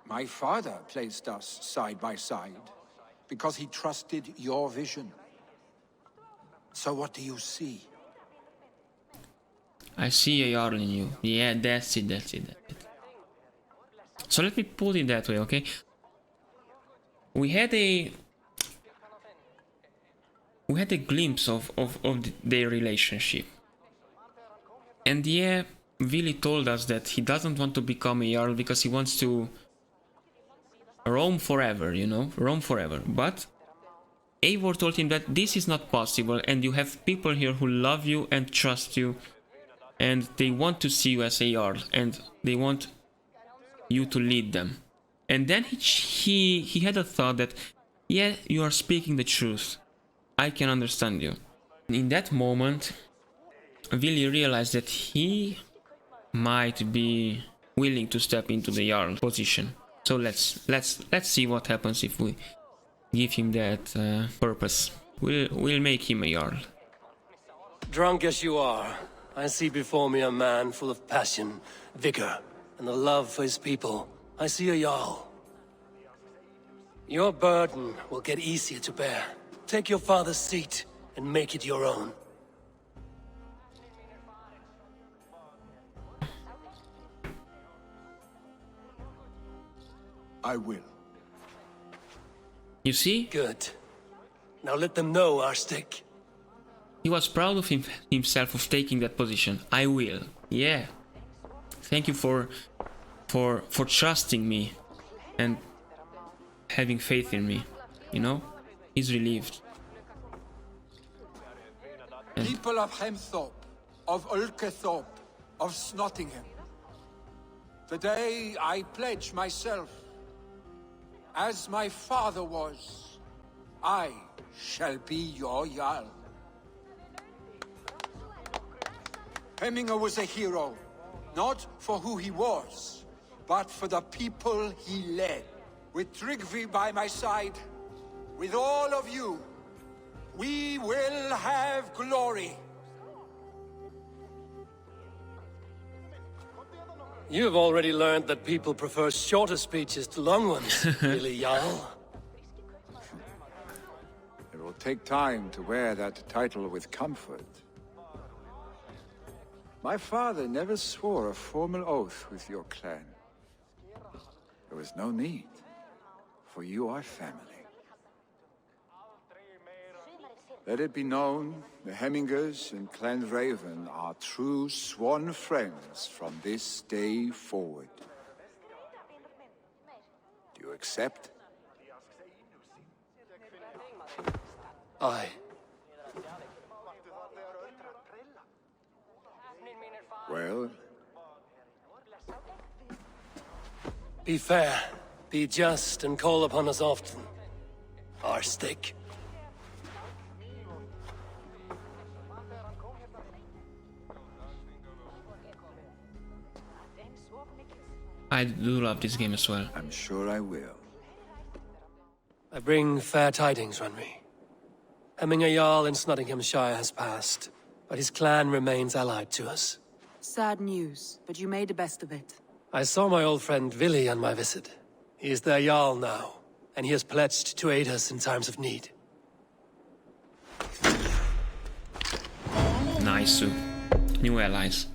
My father placed us side by side because he trusted your vision. So what do you see? I see a Jarl in you. Yeah, that's it. So let me put it that way, okay? We had a glimpse of their relationship. And yeah, Vili told us that he doesn't want to become a Jarl because he wants to roam forever, you know? Roam forever. But Eivor told him that this is not possible and you have people here who love you and trust you and they want to see you as a Jarl and they want you to lead them. And then he had a thought that, yeah, you are speaking the truth. I can understand you. In that moment, Vili realized that he might be willing to step into the Jarl position. So let's see what happens if we give him that purpose. We'll make him a Jarl. Drunk as you are, I see before me a man full of passion, vigor, and a love for his people. I see a Jarl. Your burden will get easier to bear. Take your father's seat and make it your own. I will. You see? Good. Now let them know our stick. He was proud of himself of taking that position. I will. Yeah. Thank you for trusting me and having faith in me. You know? He's relieved. And People of Hemthorpe, of Ulkethorpe, of Snotingham. Today I pledge myself. As my father was, I shall be your Jarl. Hemminger was a hero, not for who he was, but for the people he led. With Trygve by my side, with all of you, we will have glory. You've already learned that people prefer shorter speeches to long ones, really, Jarl. It will take time to wear that title with comfort. My father never swore a formal oath with your clan. There was no need, for you are family. Let it be known, the Hemmingers and Clan Raven are true sworn friends from this day forward. Do you accept? Aye. Well? Be fair, be just, and call upon us often. Our stick. I do love this game as well. I'm sure I will. I bring fair tidings, Randvi. Hemminger Jarl in Snotinghamscire has passed, but his clan remains allied to us. Sad news, but you made the best of it. I saw my old friend Vili on my visit. He is their Jarl now, and he has pledged to aid us in times of need. Nice, Sue. New allies.